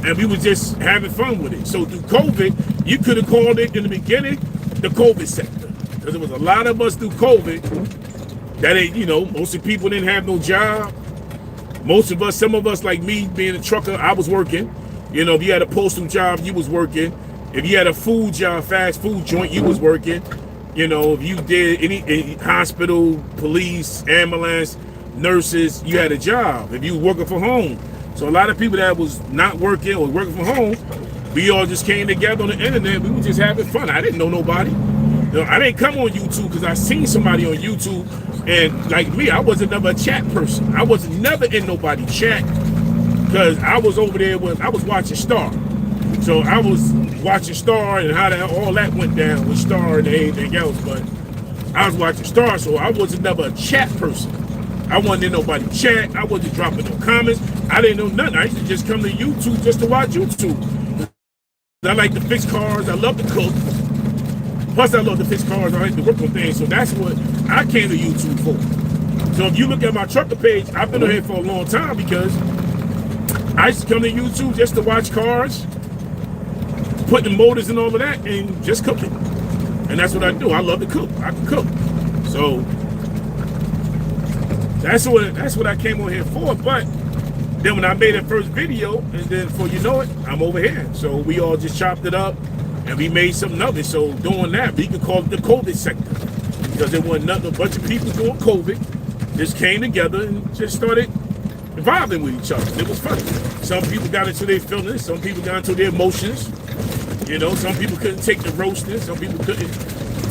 And we was just having fun with it. So through COVID, you could have called it in the beginning the COVID sector. Because there was a lot of us through COVID that ain't, you know, most of the people didn't have no job. Most of us, some of us like me being a trucker, I was working. You know, if you had a postal job, you was working. If you had a food job, fast food joint, you was working. You know, if you did any hospital, police, ambulance, nurses, you had a job. If you were working from home. So a lot of people that was not working or working from home, we all just came together on the internet. We were just having fun. I didn't know nobody. You know, I didn't come on YouTube because I seen somebody on YouTube, and like me, I wasn't never a chat person. I was never in nobody chat because I was over there I was watching Star. So I was watching Star and how all that went down with Star and everything else. But I was watching Star, so I wasn't never a chat person. I wasn't in nobody chat. I wasn't dropping no comments. I didn't know nothing. I used to just come to YouTube just to watch YouTube. I like to fix cars. I love to cook. Plus, I love to fix cars. I like to work on things. So that's what I came to YouTube for. So if you look at my trucker page, I've been on here for a long time because I used to come to YouTube just to watch cars, putting motors and all of that, and just cooking. And that's what I do. I love to cook. I can cook. So that's what I came on here for. But then when I made that first video, and then before you know it, I'm over here. So we all just chopped it up and we made something of it. So doing that, we could call it the COVID sector. Because there wasn't nothing, a bunch of people doing COVID just came together and just started vibing with each other. It was funny. Some people got into their feelings, some people got into their emotions. You know, some people couldn't take the roasting, some people couldn't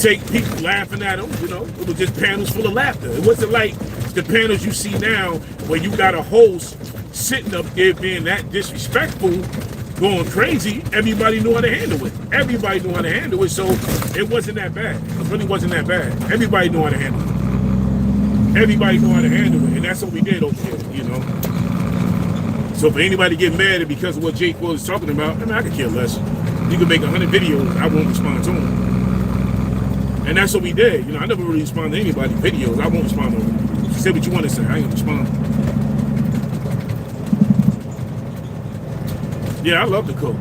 take people laughing at them, you know. It was just panels full of laughter. It wasn't like the panels you see now where you got a host sitting up there being that disrespectful, going crazy. Everybody knew how to handle it. Everybody knew how to handle it, so it wasn't that bad. It really wasn't that bad. Everybody knew how to handle it. Everybody knew how to handle it, and that's what we did over here, you know. So for anybody get mad at because of what Jake was talking about, I mean, I could care less. You can make 100 videos, I won't respond to them. And that's what we did. You know, I never really respond to anybody's videos. I won't respond to them. Say what you want to say, I ain't gonna respond. Yeah, I love to cook.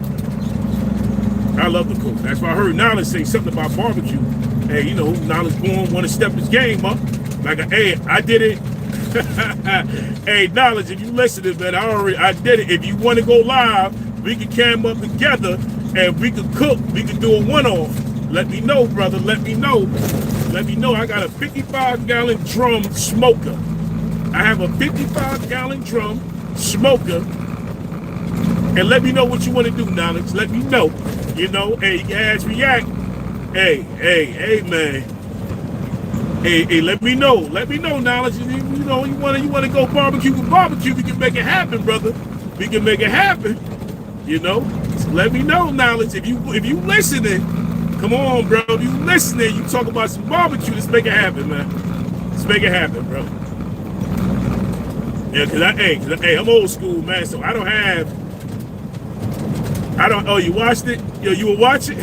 I love to cook. That's why I heard Knowledge say something about barbecue. Hey, you know, Knowledge born want to step his game up. Like, hey, I did it. Hey, Knowledge, if you listening, man, I did it. If you want to go live, we can cam up together and we can cook. We can do a one-off. Let me know, brother. Let me know. Let me know. I got a 55-gallon drum smoker. I have a 55-gallon drum smoker. And let me know what you want to do, Knowledge. Let me know. You know, hey, you can ask React. Hey, man. Hey, let me know. Let me know, Knowledge. You know, you want to go barbecue with barbecue. We can make it happen, brother. We can make it happen. You know, so let me know, Knowledge. If you listening, come on, bro. If you listening, you talk about some barbecue. Let's make it happen, man. Let's make it happen, bro. Yeah, cause I'm old school, man. So I don't. Oh, you watched it? Yo, you were watching?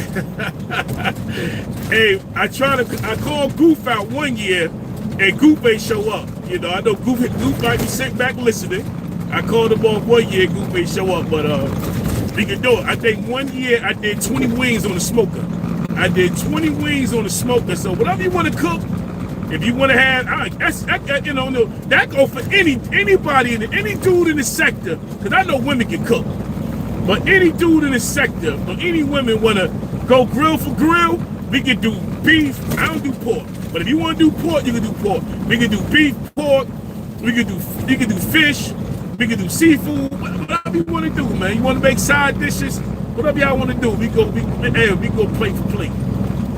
Hey, I called Goof out one year, and Goof ain't show up. You know, I know Goof might be sitting back listening. I called him off one year, Goof ain't show up, but we can do it. I think one year I did 20 wings on the smoker. I did 20 wings on the smoker. So whatever you want to cook, if you want to have, you know, that go for anybody, any dude in the sector, because I know women can cook. But any dude in the sector, or any women want to go grill for grill, we can do beef. I don't do pork. But if you want to do pork, you can do pork. We can do beef, pork. You can do fish. We can do seafood. Whatever you want to do, man. You want to make side dishes? Whatever y'all want to do, we go plate for plate.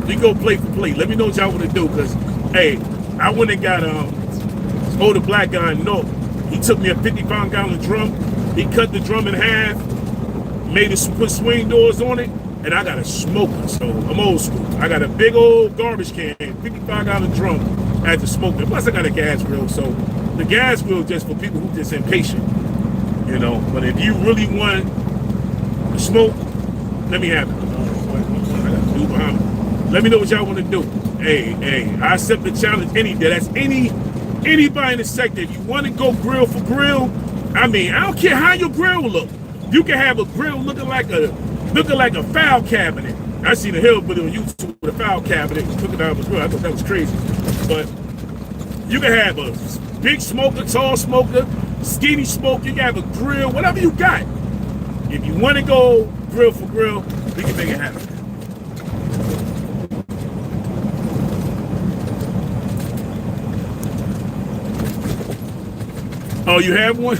We go plate for plate. Let me know what y'all want to do, because, hey, I went and got this older black guy in North. He took me a 55-gallon drum. He cut the drum in half. Made it, put swing doors on it, and I got a smoker, so I'm old school. I got a big old garbage can, 55-gallon drum at the smoker. Plus I got a gas grill, so the gas grill is just for people who just impatient, you know. But if you really want to smoke, let me have it. I got to do behind me. Let me know what y'all want to do. Hey, I accept the challenge any day. That's anybody in the sector. If you want to go grill for grill, I mean, I don't care how your grill look. You can have a grill looking like a file cabinet. I seen a hillbilly on YouTube with a file cabinet cooking out of his grill. I thought that was crazy. But you can have a big smoker, tall smoker, skinny smoker. You can have a grill, whatever you got. If you want to go grill for grill, we can make it happen. Oh, you have one?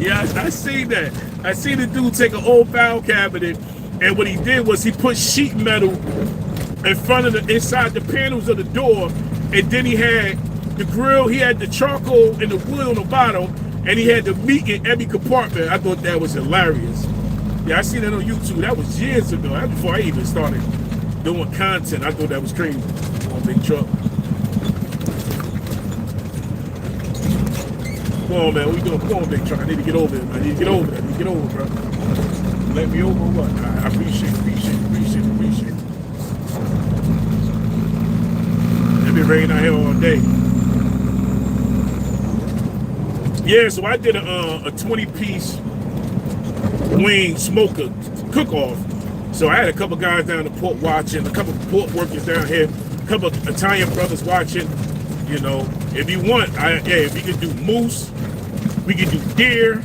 Yeah, I seen that. I seen the dude take an old file cabinet, and what he did was he put sheet metal in front of inside the panels of the door, and then he had the grill, he had the charcoal and the wood on the bottom, and he had the meat in every compartment. I thought that was hilarious. Yeah, I seen that on YouTube. That was years ago. That was before I even started doing content. I thought that was crazy on Big Truck. Come on, man. What you doing? Come on, Big Truck. I need to get over it, man. I need to get over it. I need to get over it, bro. Let me over or what? I appreciate it. It's been raining out here all day. Yeah, so I did a 20-piece wing smoker cook-off. So I had a couple guys down the port watching, a couple port workers down here, a couple Italian brothers watching. You know, if you want, if you could do moose, we could do deer.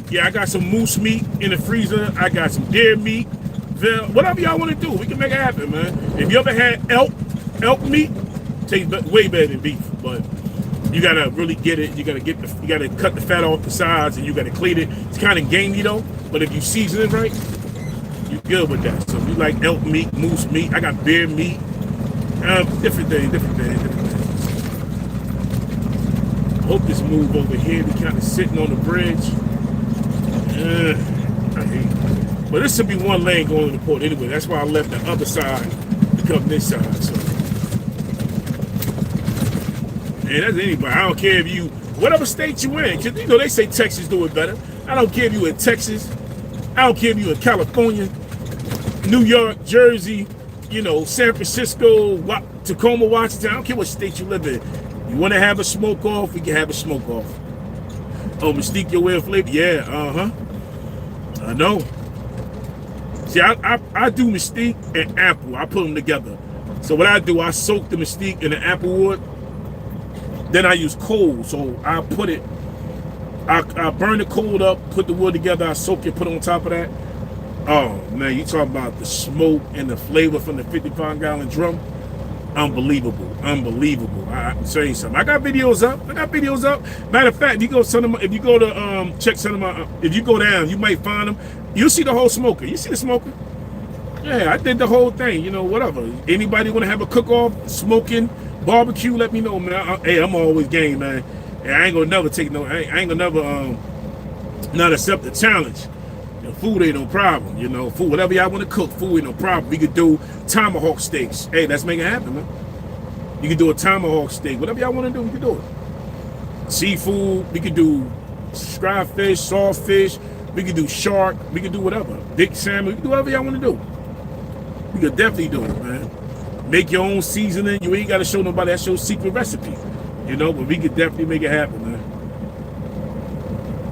Yeah, I got some moose meat in the freezer. I got some deer meat. Whatever y'all want to do, we can make it happen, man. If you ever had elk meat, tastes way better than beef, but you gotta really get it. You gotta cut the fat off the sides, and you gotta clean it. It's kind of gamey though, but if you season it right, you're good with that. So if you like elk meat, moose meat, I got bear meat, different things. I hope this move over here. We kind of sitting on the bridge. I hate it. But this should be one lane going to the port anyway. That's why I left the other side to come this side. So, and that's anybody. I don't care if you, whatever state you in, because you know they say Texas do it better. I don't care if you in Texas. I don't care if you in California, New York, Jersey, you know, San Francisco, Tacoma, Washington. I don't care what state you live in. You want to have a smoke off? We can have a smoke off. Oh, Mystique your way of flavor? Yeah, I know. See, I do Mystique and apple. I put them together. So what I do, I soak the Mystique in the apple wood. Then I use coal. So I put it, I burn the coal up, put the wood together, I soak it, put it on top of that. Oh, man, you talking about the smoke and the flavor from the 55-gallon drum. Unbelievable. I can tell you something. I got videos up. Matter of fact, if you go to check some of my, if you go down, you might find them. You'll see the whole smoker. You see the smoker? Yeah, I did the whole thing. You know, whatever. Anybody want to have a cook-off, smoking, barbecue? Let me know, man. Hey, I'm always game, man. Hey, I ain't gonna never take no. I ain't gonna never not accept the challenge. You know, food ain't no problem. You know, food, whatever y'all want to cook, food ain't no problem. We could do tomahawk steaks. Hey, let's make it happen, man. You can do a tomahawk steak. Whatever y'all want to do, we can do it. Seafood, we could do fried fish, saltfish. We could do shark. We could do whatever. Big salmon. We can do whatever y'all want to do. We could definitely do it, man. Make your own seasoning. You ain't got to show nobody. That's your secret recipe. You know, but we could definitely make it happen, man.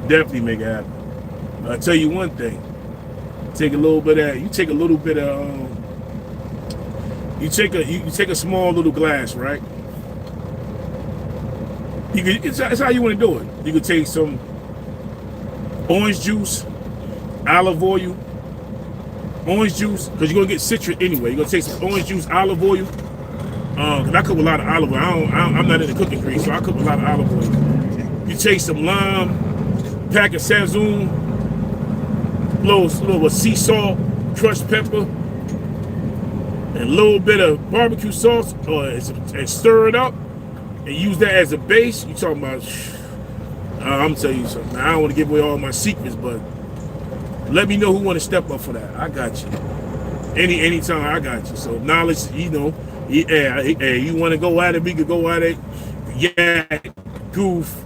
Definitely make it happen. I'll tell you one thing. Take a little bit of, you take a small little glass, right? It's how you want to do it. You could take some orange juice, olive oil, orange juice, because you're gonna get citrus anyway. You're gonna take some orange juice, olive oil. Cause I cook a lot of olive oil. I'm not in the cooking grease, so I cook a lot of olive oil. You take some lime, pack of sazon, little sea salt, crushed pepper, and a little bit of barbecue sauce, and stir it up, and use that as a base. You talking about? I'm telling you something. I don't want to give away all my secrets, but let me know who want to step up for that. I got you. Anytime, I got you. So knowledge, you know, you want to go at it, we could go at it. Yeah, Goof,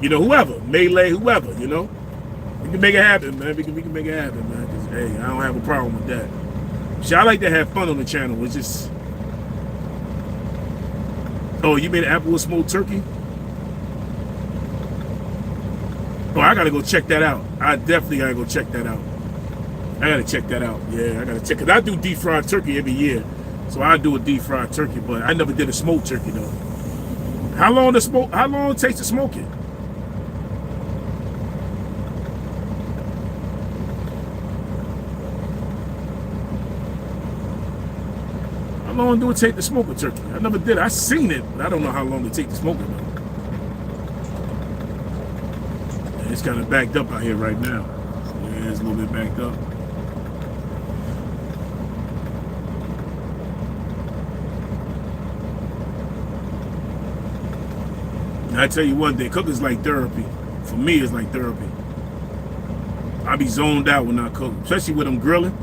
you know, whoever, Melee, whoever, you know. We can make it happen, man. We can make it happen, man. Cause hey, I don't have a problem with that. See, I like to have fun on the channel. It's just, oh, you made an applewood smoked turkey? Oh, I gotta go check that out. I definitely gotta go check that out. I gotta check that out. Yeah, I gotta check it. I do deep fried turkey every year, so I do a deep fried turkey, but I never did a smoked turkey though. How long it takes to smoke it? How long do it take to smoke a turkey? I never did. I seen it, but I don't know how long it takes to smoke it though. Yeah, it's kind of backed up out here right now. Yeah, it's a little bit backed up. And I tell you one thing, cooking's like therapy. For me, it's like therapy. I be zoned out when I cook, especially when I'm grilling.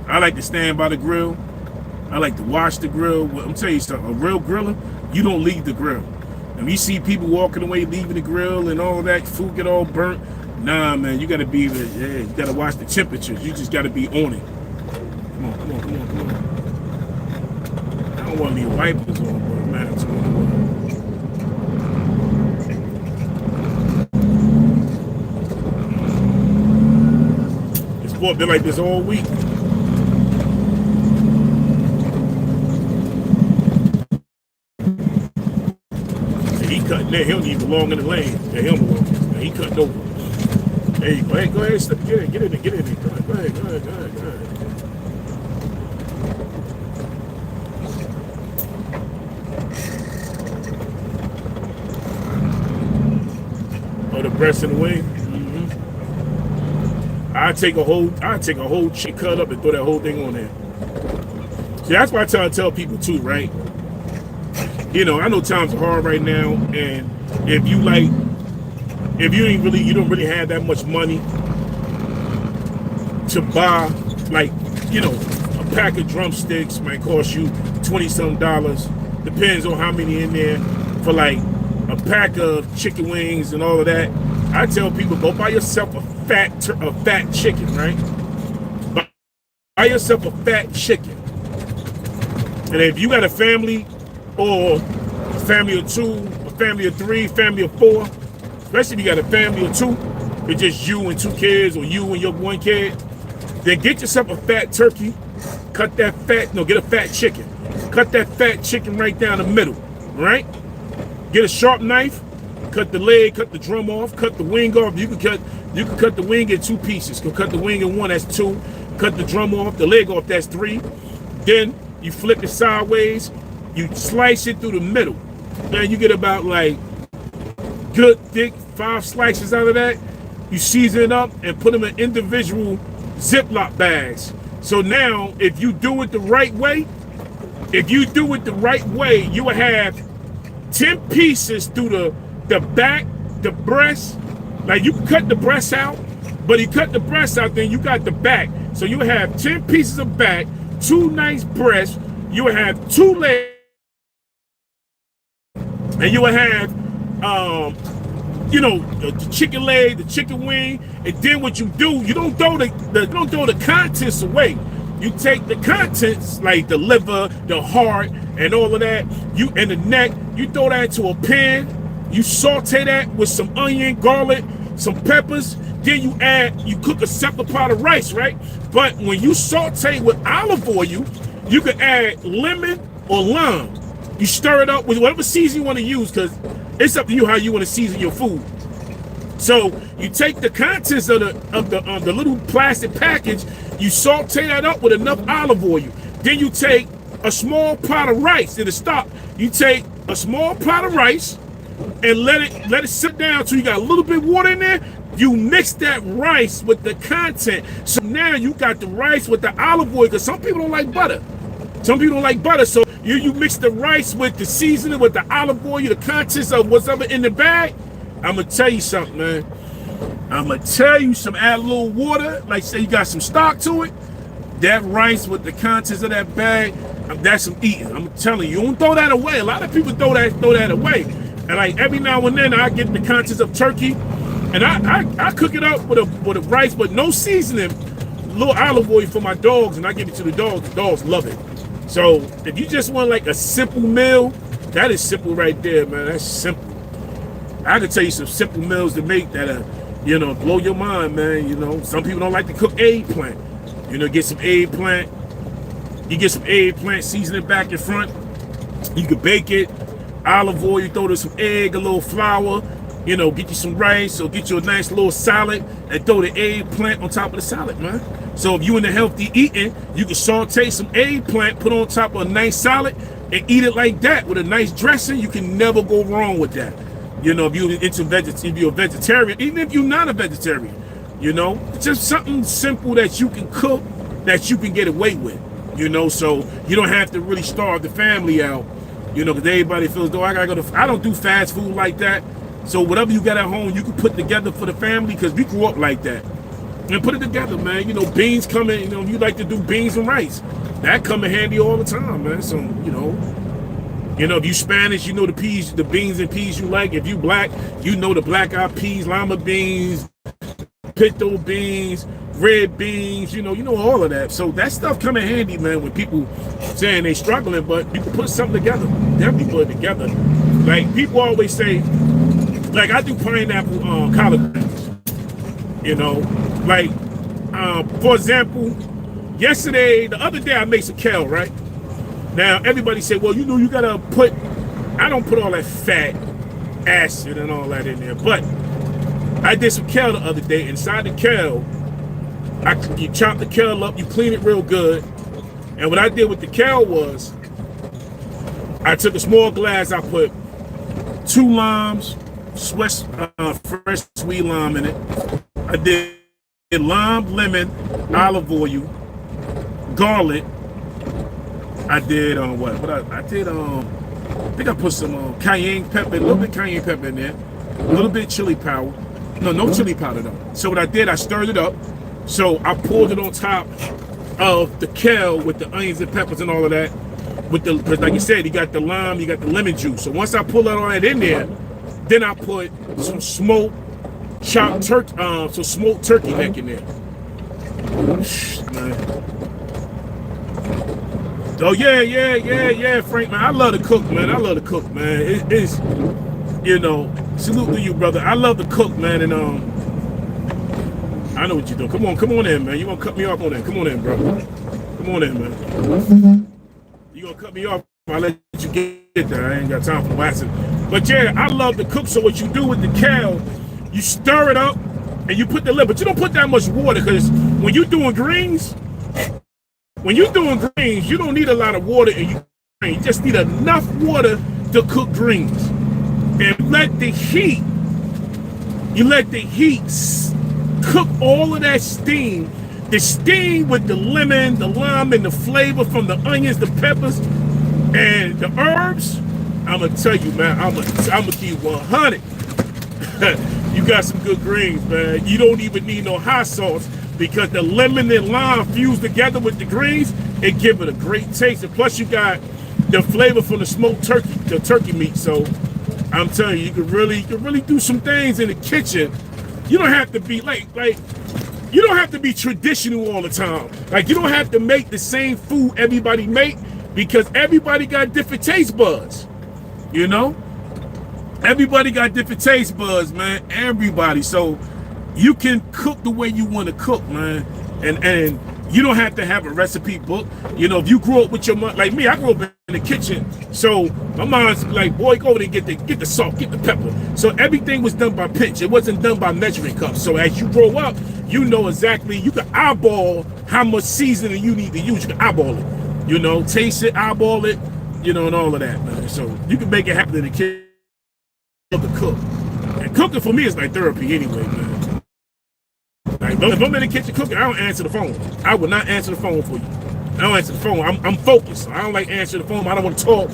I like to stand by the grill. I like to watch the grill. Well, I'm telling you something, a real griller, you don't leave the grill. And you see people walking away, leaving the grill and all that, food get all burnt. Nah, man, you gotta be, you gotta watch the temperatures. You just gotta be on it. Come on. I don't want to leave wipers on, but man, it's on. It's been like this all week. there, he don't even belong in the lane. Yeah, he don't belong. Yeah, he cutting over. There you go. Hey, go ahead, step, get in there. Go ahead. Oh, the breast and the wing. I take a whole chick cut up and throw that whole thing on there. See, that's why I tell people too, right? You know, I know times are hard right now, and if you don't really have that much money to buy, like, you know, a pack of drumsticks might cost you $20-some. Depends on how many in there. For like a pack of chicken wings and all of that, I tell people, go buy yourself a fat chicken, right? Buy yourself a fat chicken. And if you got a family, or a family of 2, a family of 3, family of 4, especially if you got a family of 2, it's just you and 2 kids, or you and your 1 kid, then get yourself a fat turkey, get a fat chicken. Cut that fat chicken right down the middle, right? Get a sharp knife, cut the leg, cut the drum off, cut the wing off. You can cut the wing in 2 pieces. You can cut the wing in 1, that's 2. Cut the drum off, the leg off, that's 3. Then you flip it sideways, you slice it through the middle. Man, you get about like good thick 5 slices out of that. You season it up and put them in individual Ziploc bags. So now, if you do it the right way, you will have 10 pieces through the back, the breast. Like, you can cut the breast out, but you cut the breast out, then you got the back. So you have 10 pieces of back, 2 nice breasts, you will have 2 legs, and you will have, you know, the chicken leg, the chicken wing, and then what you do, you don't throw the contents away. You take the contents, like the liver, the heart, and all of that, and the neck, you throw that into a pan, you saute that with some onion, garlic, some peppers, then you cook a separate pot of rice, right? But when you saute with olive oil, you can add lemon or lime. You stir it up with whatever season you want to use, because it's up to you how you want to season your food. So you take the contents of the little plastic package, you saute that up with enough olive oil. Then you take a small pot of rice. It'll stop. You take a small pot of rice and let it sit down till you got a little bit of water in there. You mix that rice with the content. So now you got the rice with the olive oil, because some people don't like butter. Some people don't like butter. So you mix the rice with the seasoning, with the olive oil, the contents of what's ever in the bag. I'm going to tell you something, man. I'm going to tell you add a little water, like say you got some stock to it. That rice with the contents of that bag, that's some eating. I'm telling you, don't throw that away. A lot of people throw that away. And like every now and then I get the contents of turkey, and I cook it up with a rice, but no seasoning, a little olive oil for my dogs, and I give it to the dogs. The dogs love it. So if you just want like a simple meal, that is simple right there, man. That's simple. I can tell you some simple meals to make that, you know, blow your mind, man. You know, some people don't like to cook eggplant. You know, get some eggplant. You get some eggplant, season it back and front. You can bake it, olive oil, you throw there some egg, a little flour, you know, get you some rice, or get you a nice little salad, and throw the eggplant on top of the salad, man. So if you into healthy eating, you can saute some eggplant, put on top of a nice salad, and eat it like that with a nice dressing. You can never go wrong with that. You know, if you're a vegetarian, even if you're not a vegetarian, you know, it's just something simple that you can cook, that you can get away with, you know, so you don't have to really starve the family out, you know, because everybody feels, though, I don't do fast food like that. So whatever you got at home, you can put together for the family, because we grew up like that. And put it together, man. You know, beans come in, you know, you like to do beans and rice. That come in handy all the time, man. So, you know, if you Spanish, you know the beans and peas you like. If you black, you know the black-eyed peas, lima beans, pinto beans, red beans, you know all of that. So that stuff come in handy, man, when people saying they struggling, but you can put something together. Definitely put it together. Like, people always say, like, I do pineapple collard greens. You know, like, for example, the other day I made some kale, right? Now, everybody say, well, you know, you gotta I don't put all that fat acid and all that in there. But I did some kale the other day. Inside the kale, you chop the kale up, you clean it real good. And what I did with the kale was, I took a small glass, I put 2 limes, fresh sweet lime in it. I did lime, lemon, olive oil, garlic. I did I think I put some cayenne pepper, a little bit cayenne pepper in there, a little bit chili powder. No chili powder though. So what I did, I stirred it up. So I poured it on top of the kale with the onions and peppers and all of that. Because like you said, you got the lime, you got the lemon juice. So once I pull all that in there, then I put some smoked turkey neck in there. Man. Oh yeah, Frank, man. I love to cook, man. It's salute to you, brother. I love to cook, man, and I know what you're doing. Come on in, man. You gonna cut me off on that? Come on in, bro. Come on in, man. You gonna cut me off? I'll let you get there. I ain't got time for waxing. But yeah, I love to cook. So what you do with the kale, you stir it up and you put the lid, but you don't put that much water because when you're doing greens, you don't need a lot of water, and you just need enough water to cook greens. And let the heat cook all of that steam. The steam with the lemon, the lime, and the flavor from the onions, the peppers, and the herbs. I'm gonna tell you, man. I'm gonna keep 100. You got some good greens, man. You don't even need no hot sauce because the lemon and lime fused together with the greens, it give it a great taste. And plus, you got the flavor from the smoked turkey, the turkey meat. So I'm telling you, you can really do some things in the kitchen. You don't have to be you don't have to be traditional all the time. Like, you don't have to make the same food everybody make because everybody got different taste buds. You know? Everybody got different taste buds, man. Everybody. So you can cook the way you want to cook, man. And you don't have to have a recipe book. You know, if you grew up with your mom, like me, I grew up in the kitchen. So my mom's like, boy, go over there and get the salt, get the pepper. So everything was done by pinch. It wasn't done by measuring cups. So as you grow up, you know exactly, you can eyeball how much seasoning you need to use. You can eyeball it, you know, taste it, eyeball it, you know, and all of that, man. So you can make it happen in the kitchen. To cook. And cooking for me is like therapy anyway, man. Like, if I'm in the kitchen cooking, I don't answer the phone. I will not answer the phone for you. I don't answer the phone. I'm focused. I don't like answering the phone. I don't want to talk.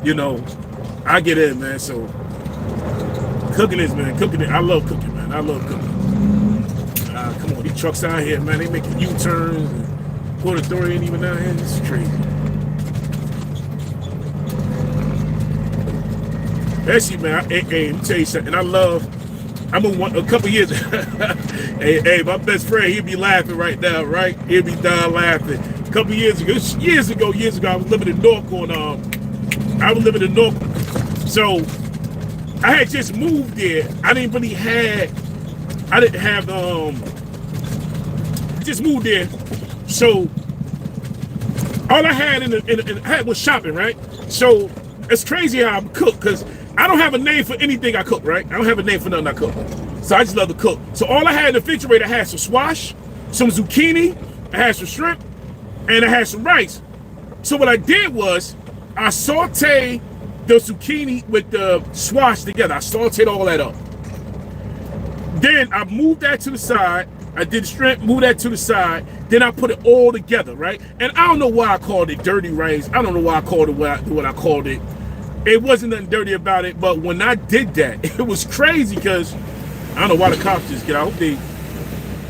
You know, I get in, man. So cooking is, man. Cooking it. I love cooking, man. I love cooking. Come on, these trucks out here, man. They making U-turns. And Port Authority ain't even down here. This is crazy. Actually, man, let me tell you something. A couple years. hey, my best friend, he'd be laughing right now, right? He'd be down laughing. A couple years ago, I was living in North. So I had just moved there. I just moved there. So all I had was shopping, right? So it's crazy how I cook because I don't have a name for anything I cook, right? I don't have a name for nothing I cook. So I just love to cook. So all I had in the refrigerator, I had some squash, some zucchini, I had some shrimp, and I had some rice. So what I did was I sauteed the zucchini with the squash together. I sauteed all that up. Then I moved that to the side. I did the shrimp, moved that to the side. Then I put it all together, right? And I don't know why I called it dirty rice. I don't know why I called it what I called it. It wasn't nothing dirty about it, but when I did that, it was crazy because I don't know why the cops just get out. I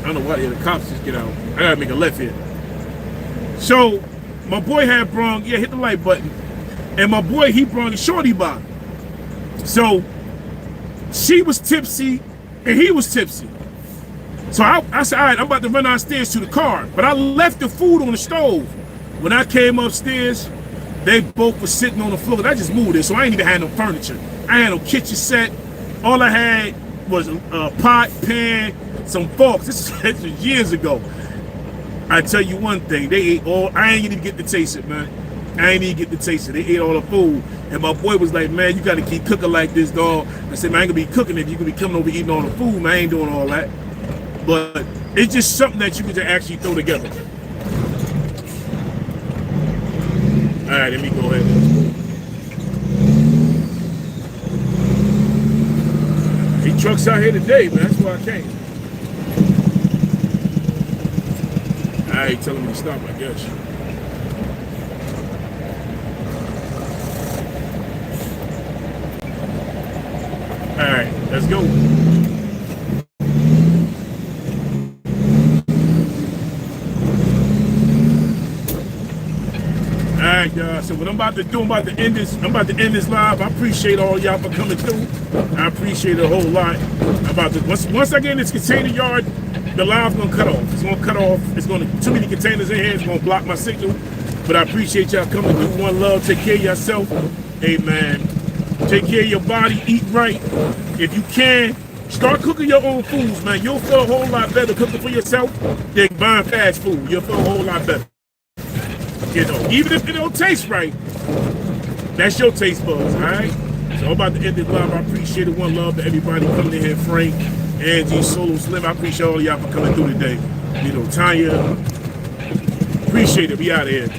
don't know why the cops just get out. I gotta make a left here. So my boy had brung, hit the like button, and my boy, he brung a shorty bottle. So she was tipsy and he was tipsy. So I said, all right, I'm about to run downstairs to the car, but I left the food on the stove. When I came upstairs, they both were sitting on the floor. I just moved it, so I ain't even had no furniture. I had no kitchen set. All I had was a pot, pan, some forks. This was years ago. I tell you one thing, they ate all. I ain't even get to taste it, man. I ain't even get to taste it. They ate all the food. And my boy was like, man, you got to keep cooking like this, dog. I said, man, I ain't going to be cooking if you going to be coming over eating all the food. Man, I ain't doing all that. But it's just something that you can just actually throw together. All right, let me go ahead. These trucks out here today, man. That's why I came. All right, telling me to stop, I guess. All right, let's go. All right, y'all. So what I'm about to do, I'm about to end this live. I appreciate all y'all for coming through. I appreciate it a whole lot. I'm about to once I get in this container yard, the live's gonna cut off. It's gonna cut off. It's gonna too many containers in here. It's gonna block my signal. But I appreciate y'all coming through. One love. Take care of yourself. Amen. Take care of your body. Eat right. If you can, start cooking your own foods, man. You'll feel a whole lot better cooking for yourself than buying fast food. You'll feel a whole lot better. You know, even if it don't taste right, that's your taste buds, all right? So I'm about to end this live. I appreciate it. One love to everybody coming in here. Frank, Angie, Solo Slim. I appreciate all of y'all for coming through today. You know, Tanya. Appreciate it. We out of here.